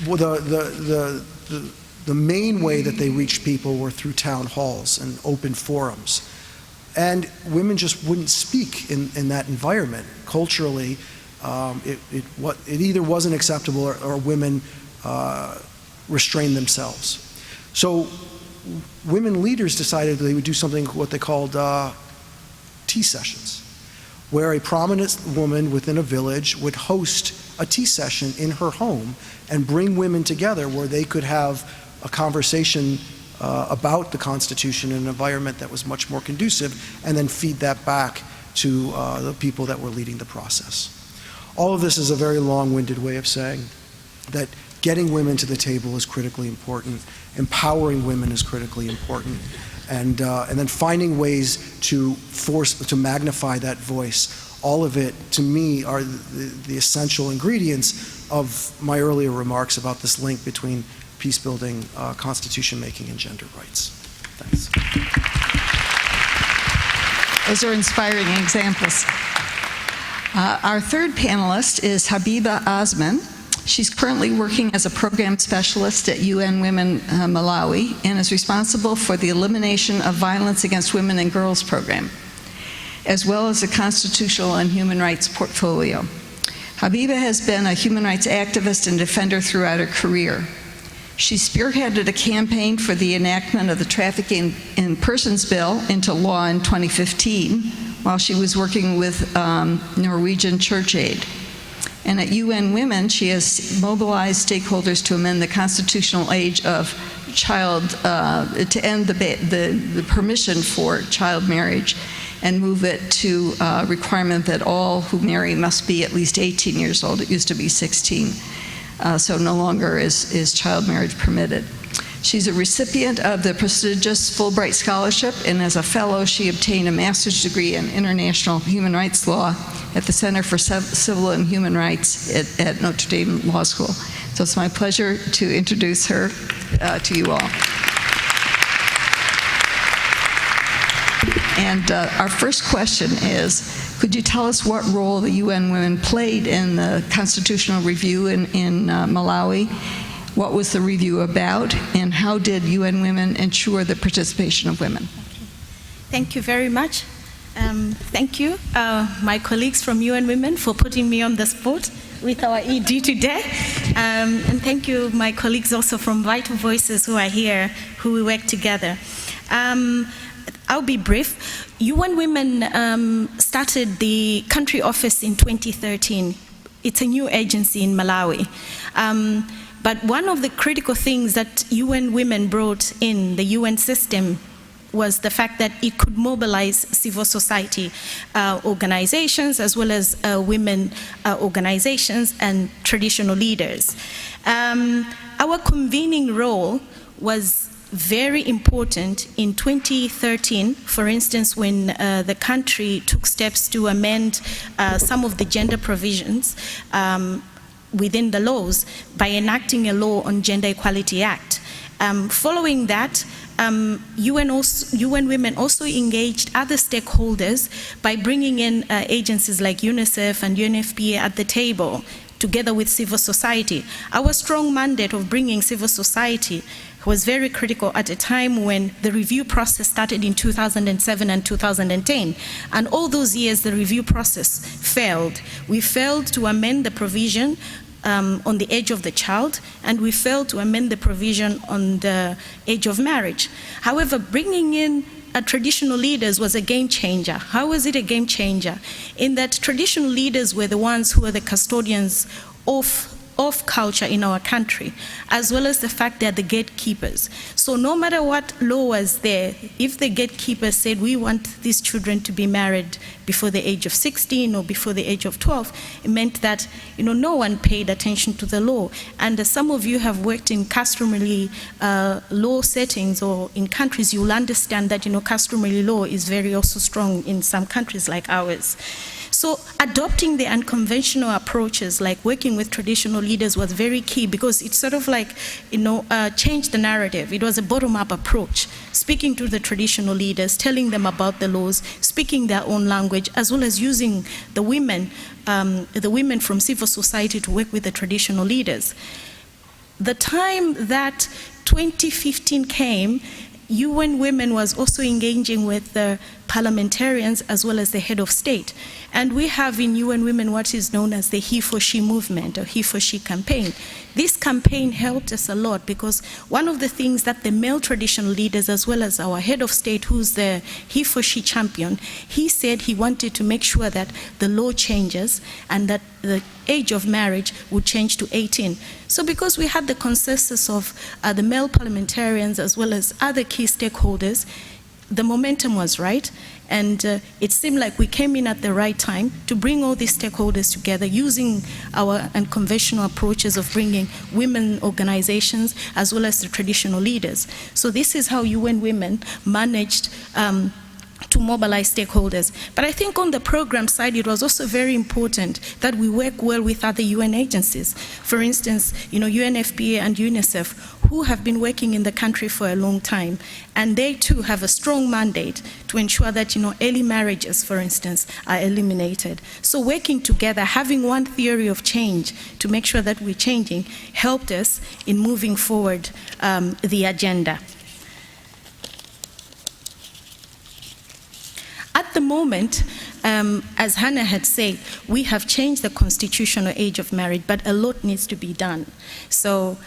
well, the main way that they reached people were through town halls and open forums. And women just wouldn't speak in that environment. Culturally, it either wasn't acceptable or women restrained themselves. So women leaders decided they would do something, what they called tea sessions, where a prominent woman within a village would host a tea session in her home and bring women together where they could have a conversation about the Constitution in an environment that was much more conducive, and then feed that back to the people that were leading the process. All of this is a very long-winded way of saying that getting women to the table is critically important, empowering women is critically important, and then finding ways to magnify that voice. All of it, to me, are the essential ingredients of my earlier remarks about this link between peace-building, constitution-making, and gender rights. Thanks. Those are inspiring examples. Our third panelist is Habiba Osman. She's currently working as a program specialist at UN Women Malawi and is responsible for the Elimination of Violence Against Women and Girls program, as well as a constitutional and human rights portfolio. Habiba has been a human rights activist and defender throughout her career. She spearheaded a campaign for the enactment of the Trafficking in Persons Bill into law in 2015 while she was working with Norwegian Church Aid. And at UN Women, she has mobilized stakeholders to amend the constitutional age of child, to end the permission for child marriage and move it to a requirement that all who marry must be at least 18 years old. It used to be 16. So no longer is child marriage permitted. She's a recipient of the prestigious Fulbright Scholarship, and as a fellow, she obtained a master's degree in international human rights law at the Center for Civil and Human Rights at Notre Dame Law School. So it's my pleasure to introduce her to you all. And our first question is, could you tell us what role the UN Women played in the constitutional review in Malawi? What was the review about, and how did UN Women ensure the participation of women? Thank you very much. Thank you, my colleagues from UN Women, for putting me on the spot with our ED today. And thank you, my colleagues also from Vital Voices who are here, who we work together. I'll be brief. UN Women started the country office in 2013. It's a new agency in Malawi. But one of the critical things that UN Women brought in the UN system was the fact that it could mobilize civil society organizations as well as women organizations and traditional leaders. Our convening role was very important in 2013, for instance, when the country took steps to amend some of the gender provisions within the laws by enacting a law on Gender Equality Act. Following that, UN Women also engaged other stakeholders by bringing in agencies like UNICEF and UNFPA at the table, together with civil society. Our strong mandate of bringing civil society was very critical at a time when the review process started in 2007 and 2010. And all those years, the review process failed. We failed to amend the provision on the age of the child, and we failed to amend the provision on the age of marriage. However, bringing in traditional leaders was a game changer. How was it a game changer? In that traditional leaders were the ones who were the custodians of culture in our country, as well as the fact they're the gatekeepers. So no matter what law was there, if the gatekeepers said we want these children to be married before the age of 16 or before the age of 12, it meant that no one paid attention to the law. And some of you have worked in customary law settings or in countries, you'll understand that customary law is very also strong in some countries like ours. So adopting the unconventional approaches, like working with traditional leaders, was very key, because it sort of like, changed the narrative. It was a bottom-up approach, speaking to the traditional leaders, telling them about the laws, speaking their own language, as well as using the women from civil society to work with the traditional leaders. The time that 2015 came, UN Women was also engaging with the parliamentarians as well as the head of state. And we have in UN Women what is known as the He for She movement, or He for She campaign. This campaign helped us a lot, because one of the things that the male traditional leaders, as well as our head of state, who's the He for She champion, he said he wanted to make sure that the law changes and that the age of marriage would change to 18. So because we had the consensus of the male parliamentarians as well as other key stakeholders, the momentum was right, and it seemed like we came in at the right time to bring all these stakeholders together using our unconventional approaches of bringing women organizations as well as the traditional leaders. So this is how UN Women managed to mobilize stakeholders. But I think on the program side, it was also very important that we work well with other UN agencies. For instance, UNFPA and UNICEF, who have been working in the country for a long time, and they too have a strong mandate to ensure that early marriages, for instance, are eliminated. So working together, having one theory of change to make sure that we're changing, helped us in moving forward the agenda. At the moment, as Hannah had said, we have changed the constitutional age of marriage, but a lot needs to be done. So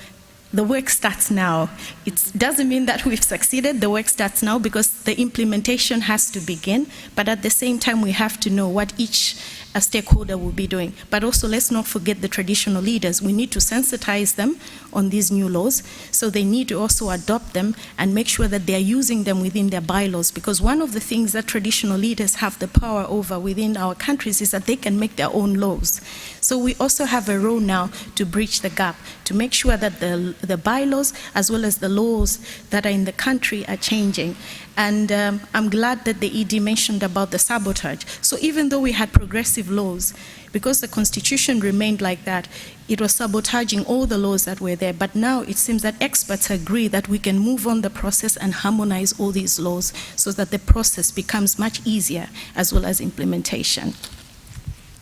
the work starts now. It doesn't mean that we've succeeded. The work starts now because the implementation has to begin, but at the same time, we have to know what each stakeholder will be doing. But also, let's not forget the traditional leaders. We need to sensitize them on these new laws, so they need to also adopt them and make sure that they're using them within their bylaws, because one of the things that traditional leaders have the power over within our countries is that they can make their own laws. So we also have a role now to bridge the gap, to make sure that the bylaws as well as the laws that are in the country are changing. And I'm glad that the ED mentioned about the sabotage. So even though we had progressive laws, because the Constitution remained like that, it was sabotaging all the laws that were there. But now it seems that experts agree that we can move on the process and harmonize all these laws so that the process becomes much easier, as well as implementation.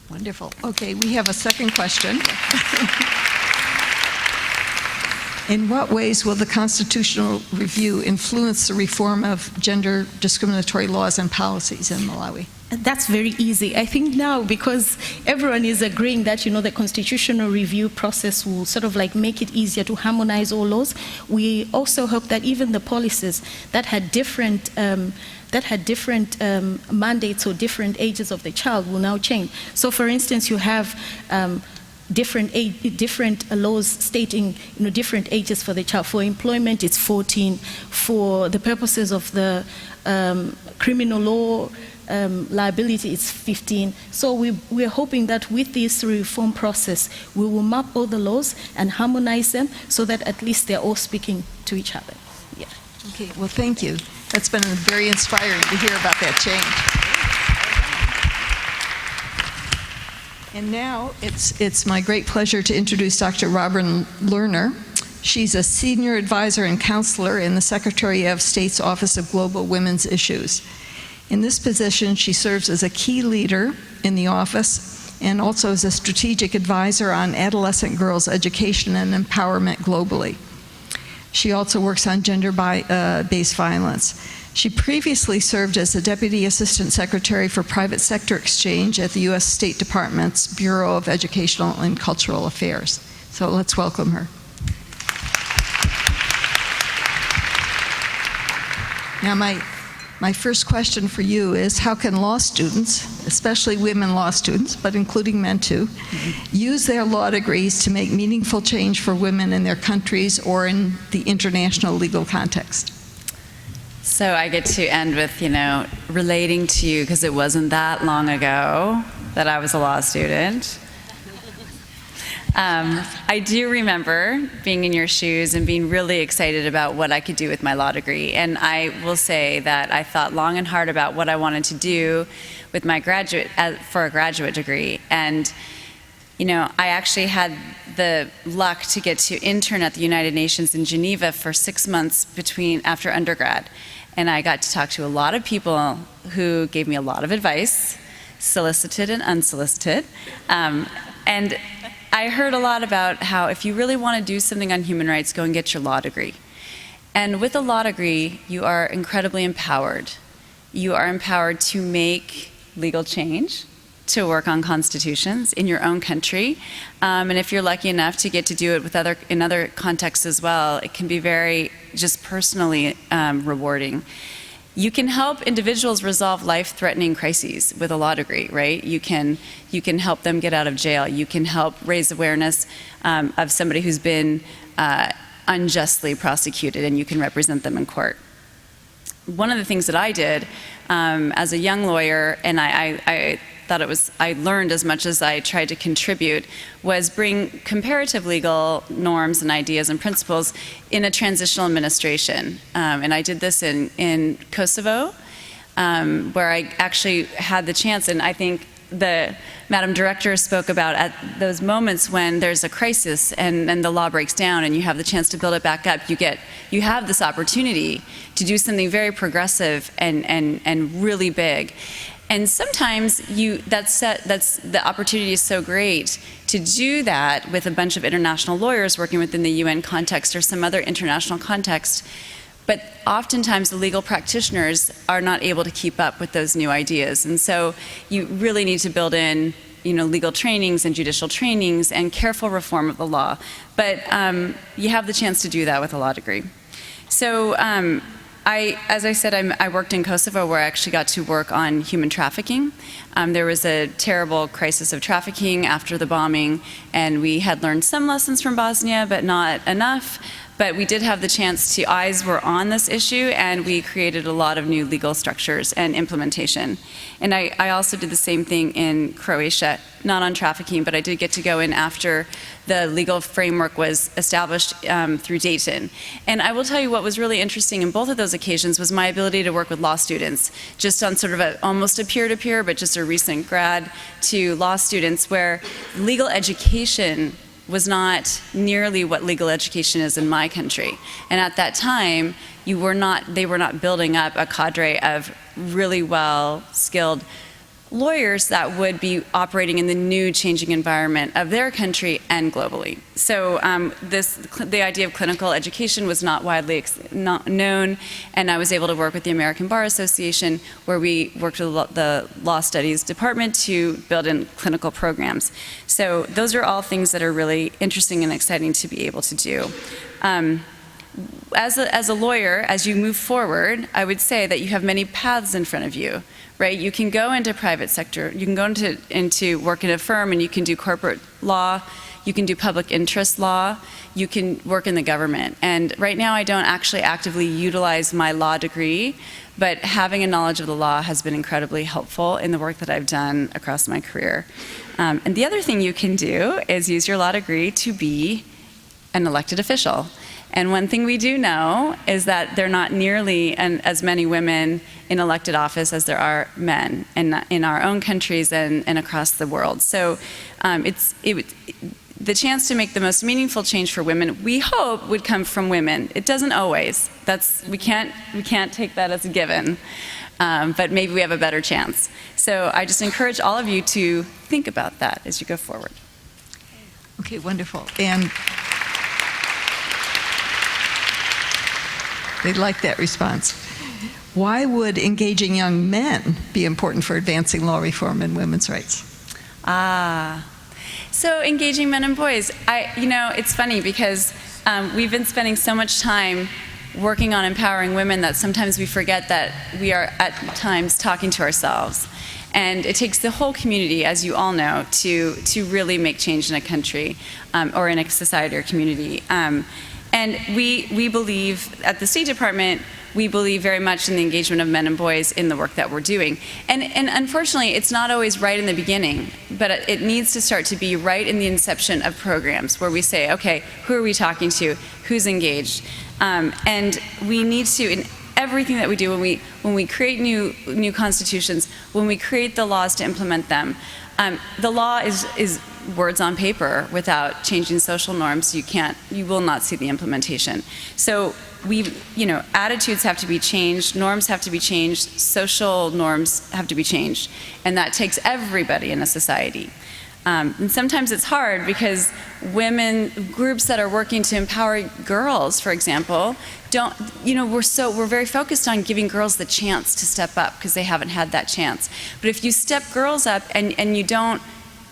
Wonderful. Okay, we have a second question. In what ways will the constitutional review influence the reform of gender discriminatory laws and policies in Malawi? That's very easy. I think now, because everyone is agreeing that the constitutional review process will sort of like make it easier to harmonize all laws, we also hope that even the policies that had different that had different mandates or different ages of the child will now change. So for instance, you have different laws stating different ages for the child. For employment, it's 14. For the purposes of the criminal law liability, it's 15. So we're hoping that with this reform process, we will map all the laws and harmonize them so that at least they're all speaking to each other. Yeah. Okay, well, thank you. That's been very inspiring to hear about that change. And now it's my great pleasure to introduce Dr. Roberta Lerner. She's a senior advisor and counselor in the Secretary of State's Office of Global Women's Issues. In this position, she serves as a key leader in the office and also as a strategic advisor on adolescent girls' education and empowerment globally. She also works on gender-based violence. She previously served as the Deputy Assistant Secretary for Private Sector Exchange at the U.S. State Department's Bureau of Educational and Cultural Affairs. So let's welcome her. Now, my first question for you is, how can law students, especially women law students, but including men too, use their law degrees to make meaningful change for women in their countries or in the international legal context? So I get to end with, relating to you, because it wasn't that long ago that I was a law student. I do remember being in your shoes and being really excited about what I could do with my law degree. And I will say that I thought long and hard about what I wanted to do with my for a graduate degree. And, I actually had the luck to get to intern at the United Nations in Geneva for 6 months after undergrad. And I got to talk to a lot of people who gave me a lot of advice, solicited and unsolicited. And I heard a lot about how if you really want to do something on human rights, go and get your law degree. And with a law degree, you are incredibly empowered. You are empowered to make legal change, to work on constitutions in your own country. And if you're lucky enough to get to do it with in other contexts as well, it can be very just personally rewarding. You can help individuals resolve life-threatening crises with a law degree, right? You can help them get out of jail. You can help raise awareness of somebody who's been unjustly prosecuted, and you can represent them in court. One of the things that I did as a young lawyer, and I thought I learned as much as I tried to contribute, was bring comparative legal norms and ideas and principles in a transitional administration. And I did this in Kosovo, where I actually had the chance, and I think the Madam Director spoke about at those moments when there's a crisis and the law breaks down and you have the chance to build it back up, you have this opportunity to do something very progressive and really big. And sometimes the opportunity is so great to do that with a bunch of international lawyers working within the UN context or some other international context. But oftentimes the legal practitioners are not able to keep up with those new ideas. And so you really need to build in legal trainings and judicial trainings and careful reform of the law. But you have the chance to do that with a law degree. So as I said, I worked in Kosovo, where I actually got to work on human trafficking. There was a terrible crisis of trafficking after the bombing, and we had learned some lessons from Bosnia, but not enough. But we did have the chance eyes were on this issue, and we created a lot of new legal structures and implementation. And I also did the same thing in Croatia, not on trafficking, but I did get to go in after the legal framework was established through Dayton. And I will tell you what was really interesting in both of those occasions was my ability to work with law students, just on sort of almost a peer-to-peer, but just a recent grad to law students, where legal education was not nearly what legal education is in my country. And at that time, they were not building up a cadre of really well-skilled lawyers that would be operating in the new changing environment of their country and globally. So the idea of clinical education was not widely known, and I was able to work with the American Bar Association, where we worked with the Law Studies Department to build in clinical programs. So those are all things that are really interesting and exciting to be able to do. as a lawyer, as you move forward, I would say that you have many paths in front of you, right? You can go into private sector, you can go into work in a firm, and you can do corporate law, you can do public interest law, you can work in the government. And right now I don't actually actively utilize my law degree, but having a knowledge of the law has been incredibly helpful in the work that I've done across my career. And the other thing you can do is use your law degree to be an elected official. And one thing we do know is that there are not nearly as many women in elected office as there are men in our own countries and across the world. So the chance to make the most meaningful change for women, we hope, would come from women. It doesn't always. We can't take that as a given. But maybe we have a better chance. So I just encourage all of you to think about that as you go forward. Okay, wonderful. And they like that response. Why would engaging young men be important for advancing law reform and women's rights? So engaging men and boys. It's funny because we've been spending so much time working on empowering women that sometimes we forget that we are at times talking to ourselves. And it takes the whole community, as you all know, to really make change in a country or in a society or community. And we believe, at the State Department, we believe very much in the engagement of men and boys in the work that we're doing. And unfortunately, it's not always right in the beginning, but it needs to start to be right in the inception of programs where we say, okay, who are we talking to? Who's engaged? And we need to, in everything that we do, when we create new constitutions, when we create the laws to implement them, the law is words on paper. Without changing social norms, you will not see the implementation. So attitudes have to be changed, norms have to be changed, social norms have to be changed, and that takes everybody in a society. And sometimes it's hard because groups that are working to empower girls, for example, we're very focused on giving girls the chance to step up because they haven't had that chance. But if you step girls up and you don't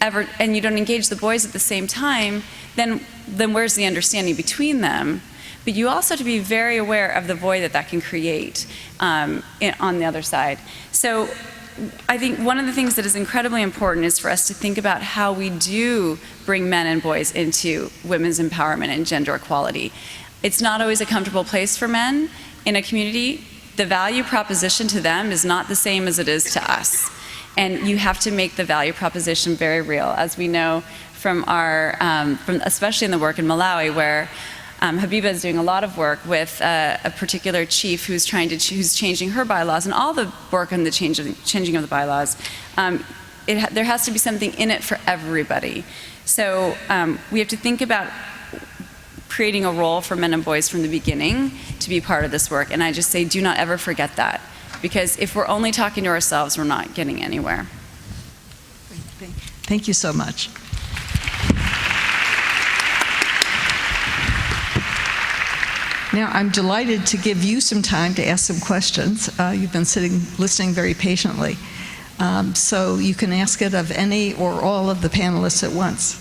engage the boys at the same time, then where's the understanding between them? But you also have to be very aware of the void that can create on the other side. So I think one of the things that is incredibly important is for us to think about how we do bring men and boys into women's empowerment and gender equality. It's not always a comfortable place for men in a community. The value proposition to them is not the same as it is to us. And you have to make the value proposition very real, as we know from especially in the work in Malawi, where Habiba is doing a lot of work with a particular chief who's changing her bylaws, and all the work on the changing of the bylaws. There has to be something in it for everybody. So we have to think about creating a role for men and boys from the beginning to be part of this work. And I just say, do not ever forget that. Because if we're only talking to ourselves, we're not getting anywhere. Thank you so much. Now, I'm delighted to give you some time to ask some questions. You've been listening very patiently. So you can ask it of any or all of the panelists at once.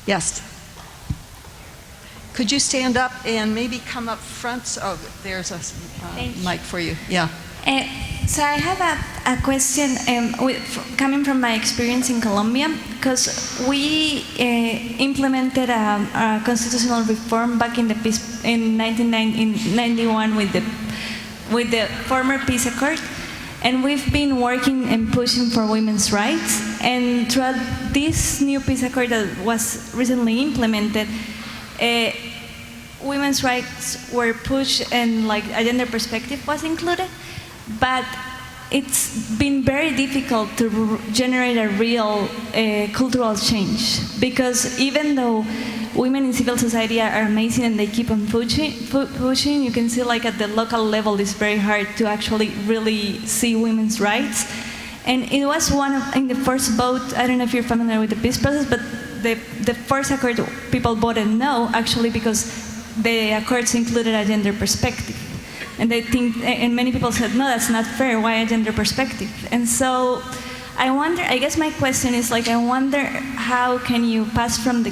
Yes. Could you stand up and maybe come up front? Oh, there's a mic for you. Yeah. So I have a question coming from my experience in Colombia, because we implemented a constitutional reform back in 1991 with the former peace accord, and we've been working and pushing for women's rights. And throughout this new peace accord that was recently implemented, women's rights were pushed and like a gender perspective was included, but it's been very difficult to generate a real cultural change, because even though women in civil society are amazing and they keep on pushing, you can see like at the local level it's very hard to actually really see women's rights. And it was in the first vote, I don't know if you're familiar with the peace process, but the first accord people voted no, actually, because the accords included a gender perspective. And they think, and many people said, no, that's not fair, why a gender perspective? And so I wonder, I guess my question is like, I wonder how can you pass from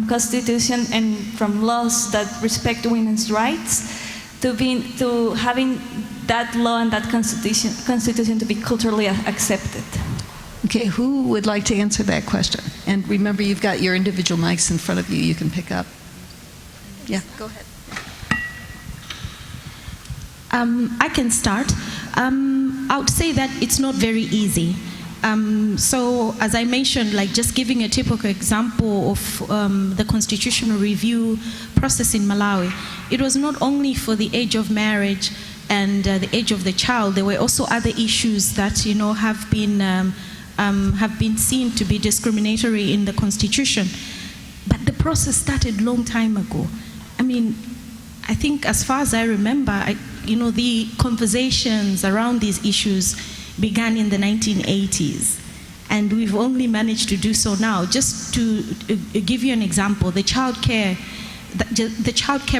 constitution and from laws that respect women's rights to having that law and that constitution to be culturally accepted? Okay, who would like to answer that question? And remember, you've got your individual mics in front of you. You can pick up. Yeah, go ahead. I can start. I would say that it's not very easy. So as I mentioned, like just giving a typical example of the constitutional review process in Malawi, it was not only for the age of marriage and the age of the child. There were also other issues that have been seen to be discriminatory in the constitution. But the process started a long time ago. I mean, I think as far as I remember, the conversations around these issues began in the 1980s, and we've only managed to do so now. Just to give you an example, the Child Care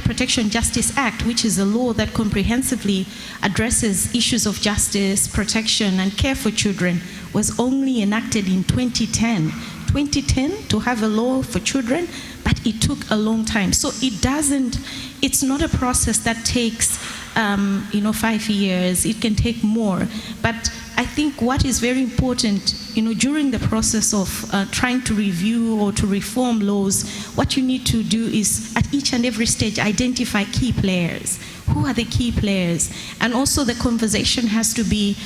Protection Justice Act, which is a law that comprehensively addresses issues of justice, protection, and care for children, was only enacted in 2010. 2010 to have a law for children, but it took a long time. So it's not a process that takes 5 years. It can take more. But I think what is very important, during the process of trying to review or to reform laws, what you need to do is at each and every stage identify key players. Who are the key players? And also the conversation has to be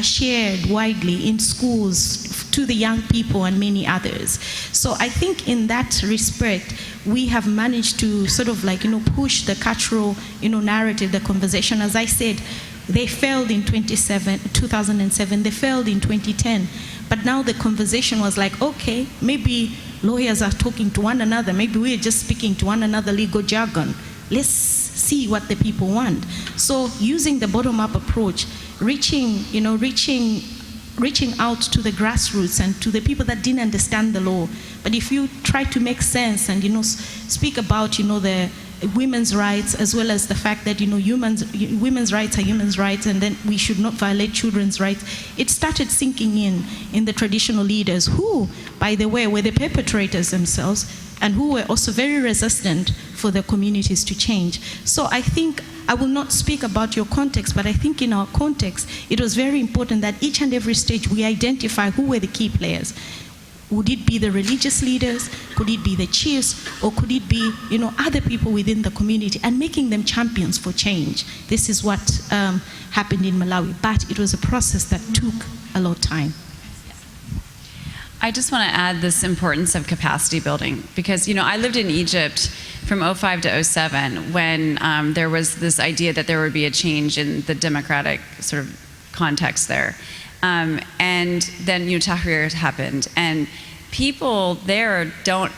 shared widely in schools to the young people and many others. So I think in that respect, we have managed to sort of push the cultural narrative, the conversation. As I said, they failed in 2007, they failed in 2010. But now the conversation was like, okay, maybe lawyers are talking to one another, maybe we're just speaking to one another legal jargon. Let's see what the people want. So using the bottom-up approach, reaching out to the grassroots and to the people that didn't understand the law. But if you try to make sense and speak about the women's rights, as well as the fact that women's rights are human rights, and then we should not violate children's rights, it started sinking in the traditional leaders, who, by the way, were the perpetrators themselves, and who were also very resistant for the communities to change. So I think, I will not speak about your context, but I think in our context, it was very important that each and every stage we identify who were the key players. Would it be the religious leaders? Could it be the chiefs? Or could it be, other people within the community, and making them champions for change? This is what happened in Malawi, but it was a process that took a lot of time. I just want to add this importance of capacity building, because I lived in Egypt from 2005 to 2007 when there was this idea that there would be a change in the democratic sort of context there. And then Tahrir happened, and people there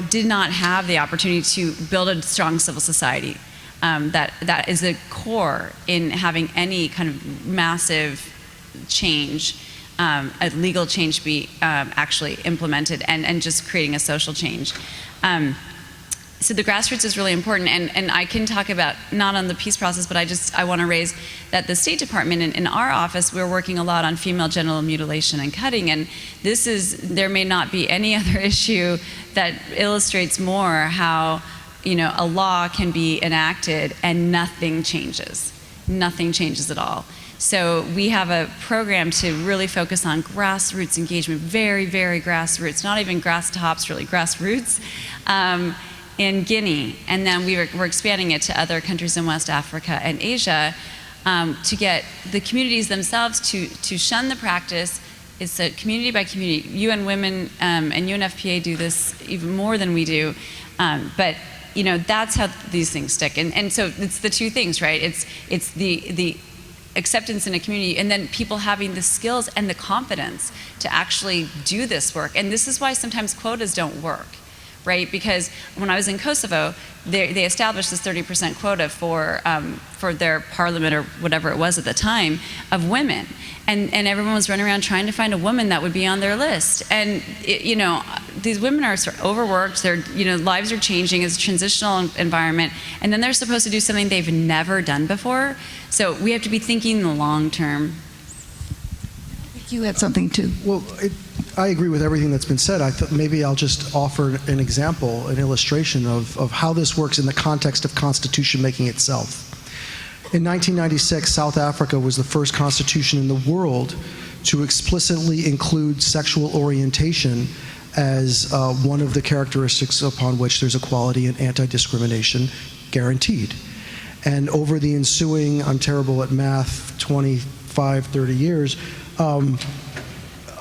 did not have the opportunity to build a strong civil society that is a core in having any kind of massive change, a legal change be actually implemented, and just creating a social change. So the grassroots is really important, and I can talk about, not on the peace process, but I want to raise that the State Department, in our office, we're working a lot on female genital mutilation and cutting, and there may not be any other issue that illustrates more how a law can be enacted and nothing changes at all. So we have a program to really focus on grassroots engagement, very, very grassroots, not even grass tops, really grassroots, in Guinea. And then we're expanding it to other countries in West Africa and Asia to get the communities themselves to shun the practice. It's a community by community. UN Women and UNFPA do this even more than we do. But that's how these things stick. And so it's the two things, right? It's the acceptance in a community, and then people having the skills and the confidence to actually do this work. And this is why sometimes quotas don't work, right? Because when I was in Kosovo, they established this 30% quota for their parliament, or whatever it was at the time, of women. And everyone was running around trying to find a woman that would be on their list. And these women are sort of overworked. Their lives are changing. It's a transitional environment, and then they're supposed to do something they've never done before. So we have to be thinking in the long term. You had something too. Well, I agree with everything that's been said. I thought maybe I'll just offer an example, an illustration of how this works in the context of constitution making itself. In 1996, South Africa was the first constitution in the world to explicitly include sexual orientation as one of the characteristics upon which there's equality and anti-discrimination guaranteed. And over the ensuing, I'm terrible at math, 25, 30 years,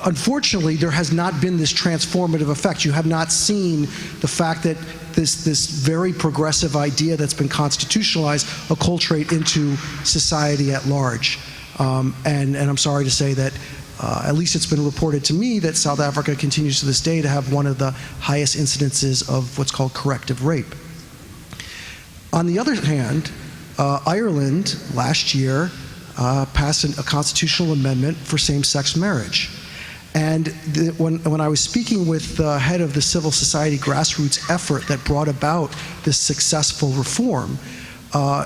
unfortunately, there has not been this transformative effect. You have not seen the fact that this very progressive idea that's been constitutionalized acculturate into society at large. And I'm sorry to say that at least it's been reported to me that South Africa continues to this day to have one of the highest incidences of what's called corrective rape. On the other hand, Ireland last year passed a constitutional amendment for same-sex marriage. And when I was speaking with the head of the civil society grassroots effort that brought about this successful reform,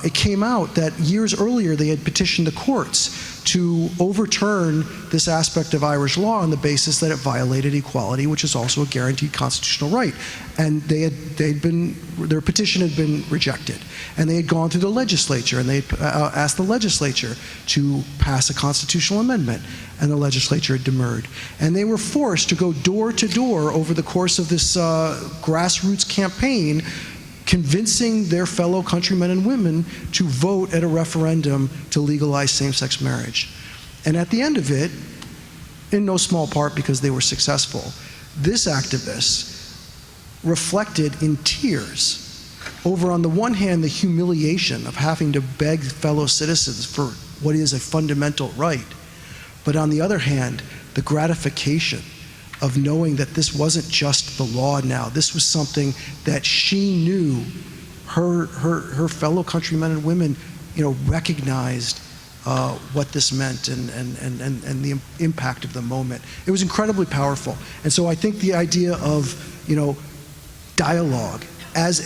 it came out that years earlier they had petitioned the courts to overturn this aspect of Irish law on the basis that it violated equality, which is also a guaranteed constitutional right. And their petition had been rejected. And they had gone through the legislature, and they had asked the legislature to pass a constitutional amendment, and the legislature had demurred. And they were forced to go door to door over the course of this grassroots campaign, convincing their fellow countrymen and women to vote at a referendum to legalize same-sex marriage. And at the end of it, in no small part because they were successful, this activist reflected in tears over, on the one hand, the humiliation of having to beg fellow citizens for what is a fundamental right, but on the other hand, the gratification of knowing that this wasn't just the law now. This was something that she knew her fellow countrymen and women, recognized what this meant and the impact of the moment. It was incredibly powerful. And so I think the idea of, dialogue as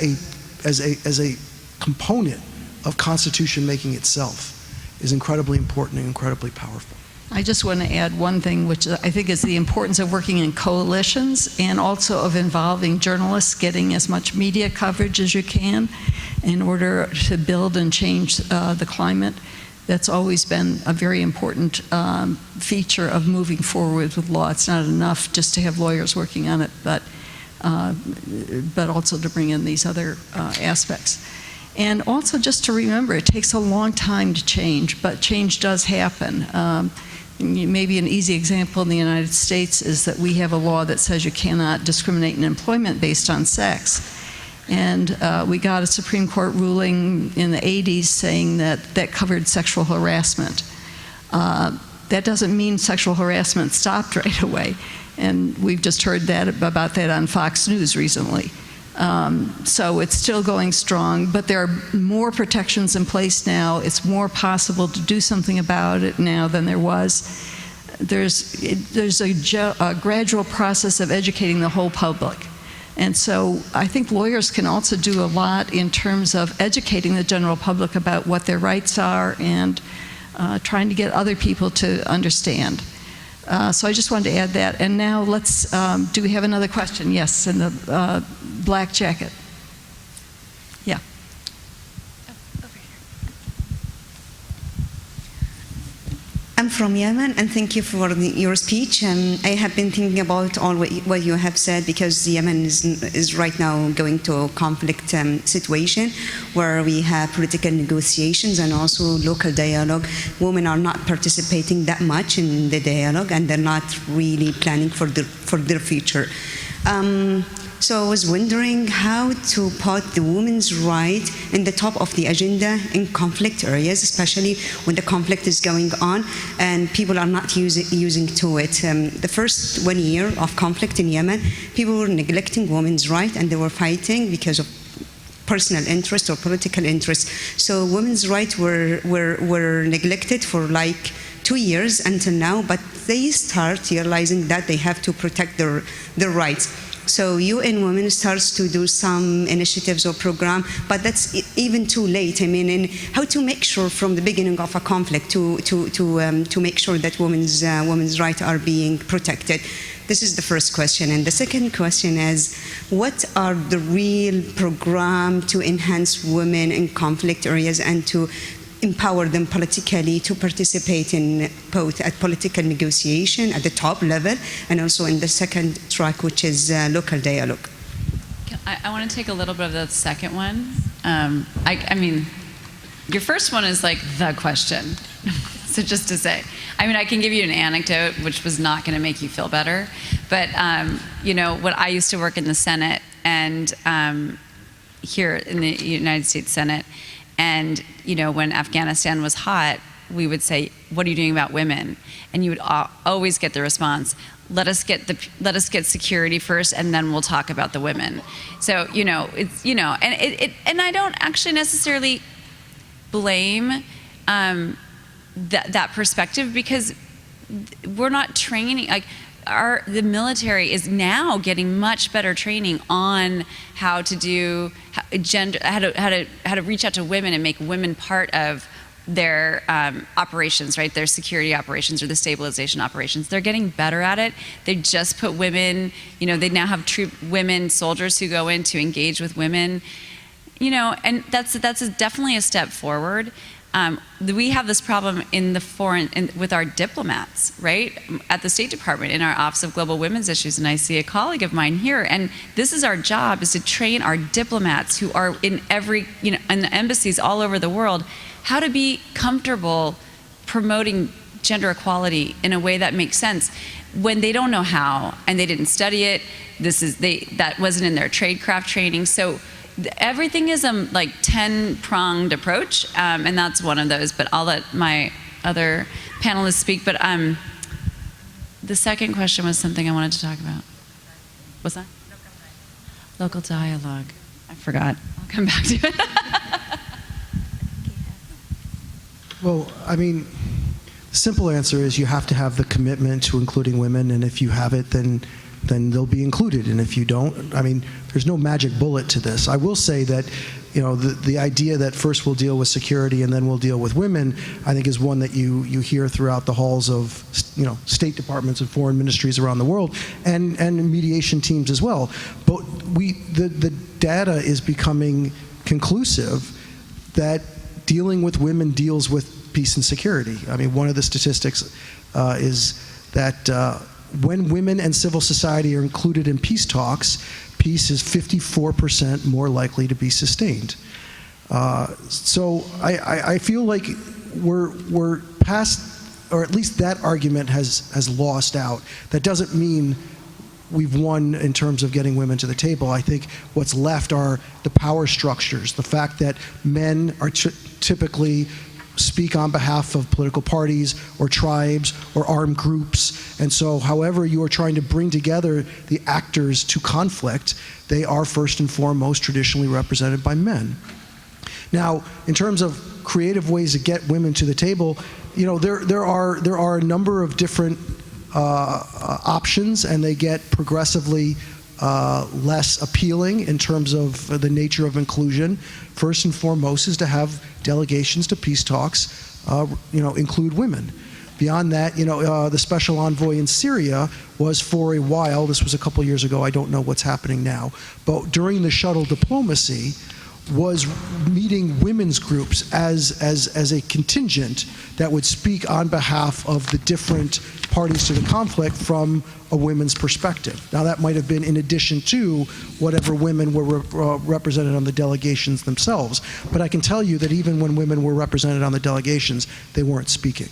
a component of constitution making itself is incredibly important and incredibly powerful. I just want to add one thing, which I think is the importance of working in coalitions and also of involving journalists, getting as much media coverage as you can in order to build and change the climate. That's always been a very important feature of moving forward with law. It's not enough just to have lawyers working on it, but also to bring in these other aspects. And also just to remember, it takes a long time to change, but change does happen. Maybe an easy example in the United States is that we have a law that says you cannot discriminate in employment based on sex. And we got a Supreme Court ruling in the 80s saying that covered sexual harassment. That doesn't mean sexual harassment stopped right away. And we've just heard about that on Fox News recently. So it's still going strong, but there are more protections in place now. It's more possible to do something about it now than there was. There's a gradual process of educating the whole public. And so I think lawyers can also do a lot in terms of educating the general public about what their rights are and trying to get other people to understand. So I just wanted to add that. And now let's, do we have another question? Yes, in the black jacket. Yeah. I'm from Yemen, and thank you for your speech. I have been thinking about all what you have said, because Yemen is right now going to a conflict situation where we have political negotiations and also local dialogue. Women are not participating that much in the dialogue, and they're not really planning for their future. So I was wondering how to put the women's right in the top of the agenda in conflict areas, especially when the conflict is going on and people are not using to it. The first 1 year of conflict in Yemen, people were neglecting women's right, and they were fighting because of personal interest or political interest. So women's rights were neglected for like 2 years until now, but they start realizing that they have to protect their rights. So UN Women starts to do some initiatives or program, but that's even too late. I mean, in how to make sure from the beginning of a conflict to make sure that women's rights are being protected. This is the first question. And the second question is, what are the real programs to enhance women in conflict areas and to empower them politically to participate in both at political negotiation at the top level and also in the second track, which is local dialogue? I want to take a little bit of the second one. I mean, your first one is like the question. So just to say, I mean, I can give you an anecdote, which was not going to make you feel better. But, you know, when I used to work in the Senate and here in the United States Senate, and, you know, when Afghanistan was hot, we would say, what are you doing about women? And you would always get the response, let us get security first, and then we'll talk about the women. So, you know, it's, you know, and I don't actually necessarily blame that perspective, because we're not training, like the military is now getting much better training on how to do gender, how to reach out to women and make women part of their operations, right? Their security operations or the stabilization operations. They're getting better at it. They just put women, you know, they now have women soldiers who go in to engage with women, you know, and that's definitely a step forward. We have this problem in the with our diplomats, right? At the State Department, in our Office of Global Women's Issues, and I see a colleague of mine here, and this is our job, is to train our diplomats who are in every, you know, in the embassies all over the world, how to be comfortable promoting gender equality in a way that makes sense when they don't know how, and they didn't study it. That wasn't in their tradecraft training. So everything is a like 10-pronged approach, and that's one of those, but I'll let my other panelists speak. But the second question was something I wanted to talk about. What's that? Local dialogue. I forgot. I'll come back to it. Well, I mean, the simple answer is you have to have the commitment to including women, and if you have it, then they'll be included. And if you don't, I mean, there's no magic bullet to this. I will say that, you know, the idea that first we'll deal with security and then we'll deal with women, I think is one that you hear throughout the halls of, you know, state departments and foreign ministries around the world, and mediation teams as well. But the data is becoming conclusive that dealing with women deals with peace and security. I mean, one of the statistics is that when women and civil society are included in peace talks, peace is 54% more likely to be sustained. So I feel like we're past, or at least that argument has lost out. That doesn't mean we've won in terms of getting women to the table. I think what's left are the power structures, the fact that men are typically speak on behalf of political parties or tribes or armed groups. And so however you are trying to bring together the actors to conflict, they are first and foremost traditionally represented by men. Now, in terms of creative ways to get women to the table, you know, there are a number of different options, and they get progressively less appealing in terms of the nature of inclusion. First and foremost is to have delegations to peace talks, you know, include women. Beyond that, you know, the special envoy in Syria was for a while, this was a couple years ago, I don't know what's happening now, but during the shuttle diplomacy, was meeting women's groups as a contingent that would speak on behalf of the different parties to the conflict from a women's perspective. Now that might have been in addition to whatever women were represented on the delegations themselves, but I can tell you that even when women were represented on the delegations, they weren't speaking.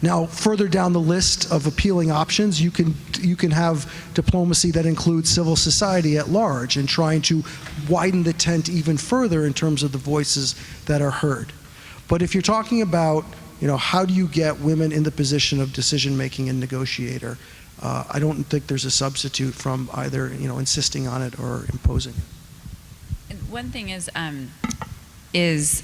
Now, further down the list of appealing options, you can have diplomacy that includes civil society at large and trying to widen the tent even further in terms of the voices that are heard. But if you're talking about, you know, how do you get women in the position of decision-making and negotiator, I don't think there's a substitute from either, you know, insisting on it or imposing it. And one thing is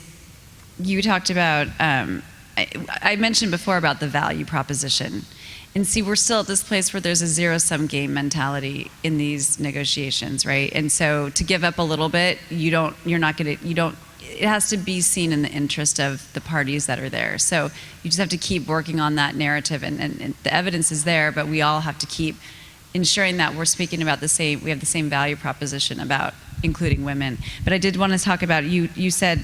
you talked about, I mentioned before about the value proposition, And see, we're still at this place where there's a zero-sum game mentality in these negotiations, right? And so to give up a little bit, it has to be seen in the interest of the parties that are there. So you just have to keep working on that narrative, and the evidence is there, but we all have to keep ensuring that we're speaking about we have the same value proposition about including women. But I did want to talk about, you said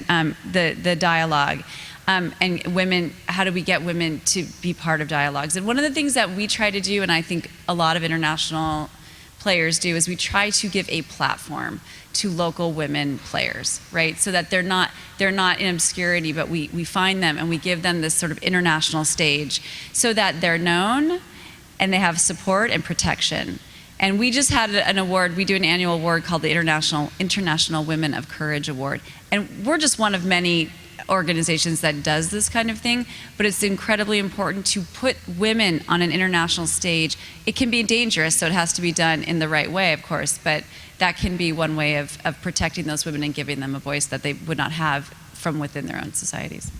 the dialogue. And women, how do we get women to be part of dialogues? And one of the things that we try to do, and I think a lot of international players do, is we try to give a platform to local women players, right? So that they're not in obscurity, but we find them and we give them this sort of international stage so that they're known and they have support and protection. And we just had an award, we do an annual award called the International Women of Courage Award. And we're just one of many organizations that does this kind of thing, but it's incredibly important to put women on an international stage. It can be dangerous, so it has to be done in the right way, of course, but that can be one way of protecting those women and giving them a voice that they would not have from within their own societies.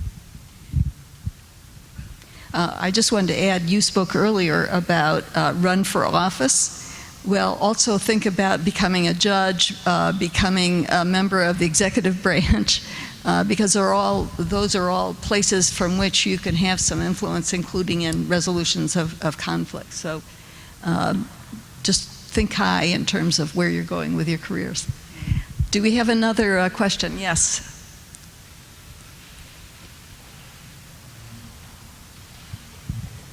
I just wanted to add, you spoke earlier about run for office. Well, also think about becoming a judge, becoming a member of the executive branch, because those are all places from which you can have some influence, including in resolutions of conflict. So just think high in terms of where you're going with your careers. Do we have another question? Yes.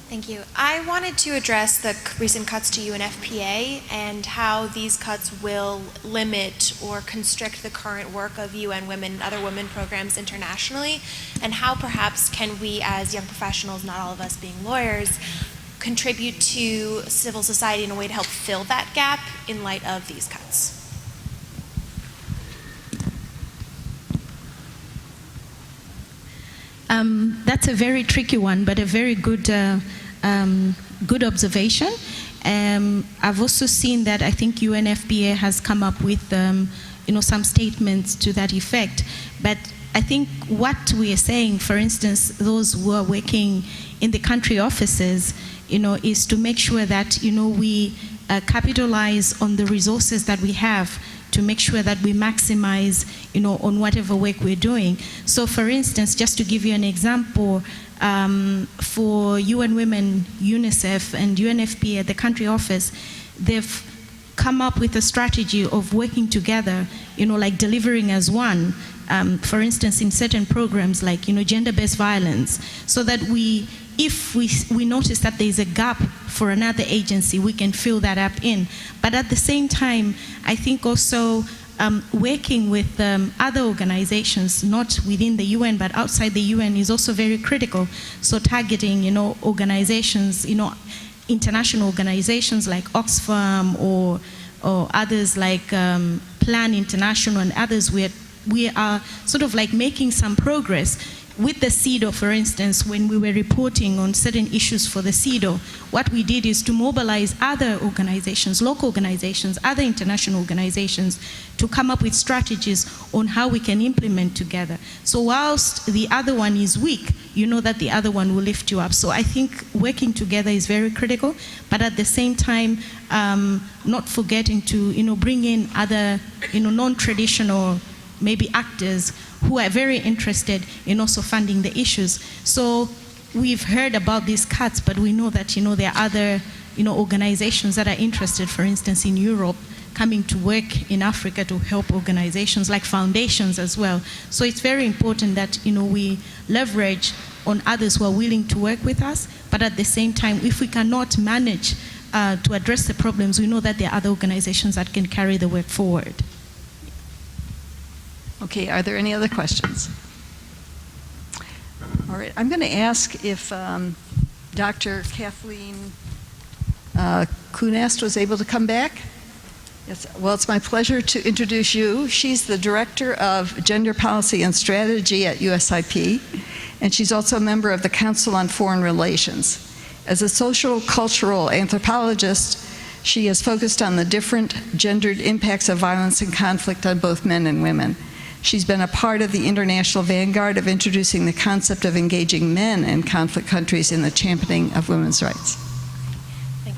Thank you. I wanted to address the recent cuts to UNFPA and how these cuts will limit or constrict the current work of UN Women and other women programs internationally, and how perhaps can we as young professionals, not all of us being lawyers, contribute to civil society in a way to help fill that gap in light of these cuts. That's a very tricky one, but a very good good observation. I've also seen that I think UNFPA has come up with some statements to that effect. But I think what we are saying, for instance, those who are working in the country offices, is to make sure that we capitalize on the resources that we have, to make sure that we maximize, on whatever work we're doing. So for instance, just to give you an example, for UN Women, UNICEF, and UNFPA at the country office, they've come up with a strategy of working together, like delivering as one, for instance, in certain programs like, gender-based violence, so that if we notice that there's a gap for another agency, we can fill that up in. But at the same time, I think also working with other organizations, not within the UN, but outside the UN is also very critical. So targeting, organizations, international organizations like Oxfam or others like Plan International and others, we are sort of like making some progress. With the CEDAW, for instance, when we were reporting on certain issues for the CEDAW, what we did is to mobilize other organizations, local organizations, other international organizations, to come up with strategies on how we can implement together. So whilst the other one is weak, you know that the other one will lift you up. So I think working together is very critical, but at the same time, not forgetting to bring in other non-traditional maybe actors who are very interested in also funding the issues. So we've heard about these cuts, but we know that there are other organizations that are interested, for instance, in Europe, coming to work in Africa to help organizations like foundations as well. So it's very important that we leverage on others who are willing to work with us, but at the same time, if we cannot manage to address the problems, we know that there are other organizations that can carry the work forward. Okay, are there any other questions? All right, I'm going to ask if Dr. Kathleen Kunast was able to come back. Yes, well, it's my pleasure to introduce you. She's the Director of Gender Policy and Strategy at USIP, and she's also a member of the Council on Foreign Relations. As a social cultural anthropologist, she has focused on the different gendered impacts of violence and conflict on both men and women. She's been a part of the international vanguard of introducing the concept of engaging men in conflict countries in the championing of women's rights.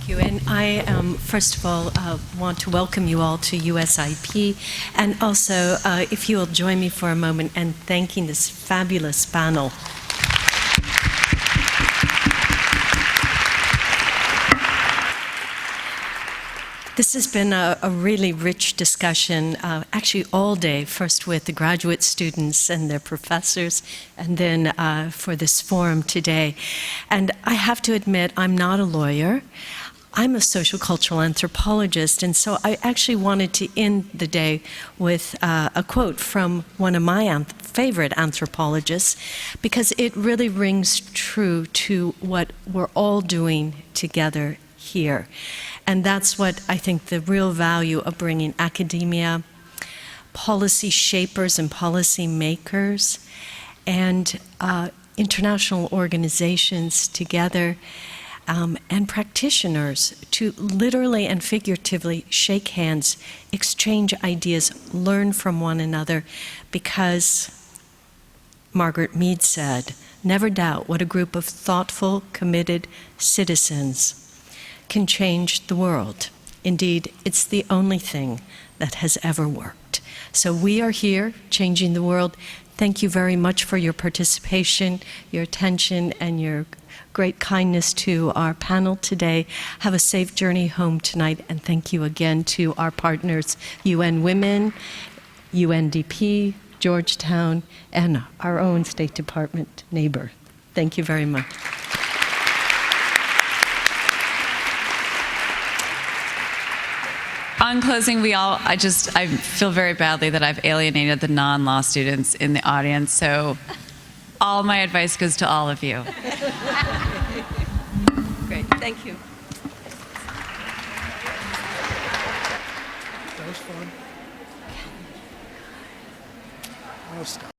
Thank you. And I, first of all, want to welcome you all to USIP. And also, if you will join me for a moment in thanking this fabulous panel. This has been a really rich discussion, actually all day, first with the graduate students and their professors, and then for this forum today. And I have to admit, I'm not a lawyer. I'm a social cultural anthropologist, and so I actually wanted to end the day with a quote from one of my favorite anthropologists, because it really rings true to what we're all doing together here. And that's what I think the real value of bringing academia, policy shapers and policy makers, and international organizations together, and practitioners to literally and figuratively shake hands, exchange ideas, learn from one another, because Margaret Mead said, "Never doubt what a group of thoughtful, committed citizens can change the world. Indeed, it's the only thing that has ever worked." So we are here changing the world. Thank you very much for your participation, your attention, and your great kindness to our panel today. Have a safe journey home tonight, and thank you again to our partners, UN Women, UNDP, Georgetown, and our own State Department neighbor. Thank you very much. On closing, I feel very badly that I've alienated the non-law students in the audience, so all my advice goes to all of you. Great, thank you. That was fun. Oh, stop.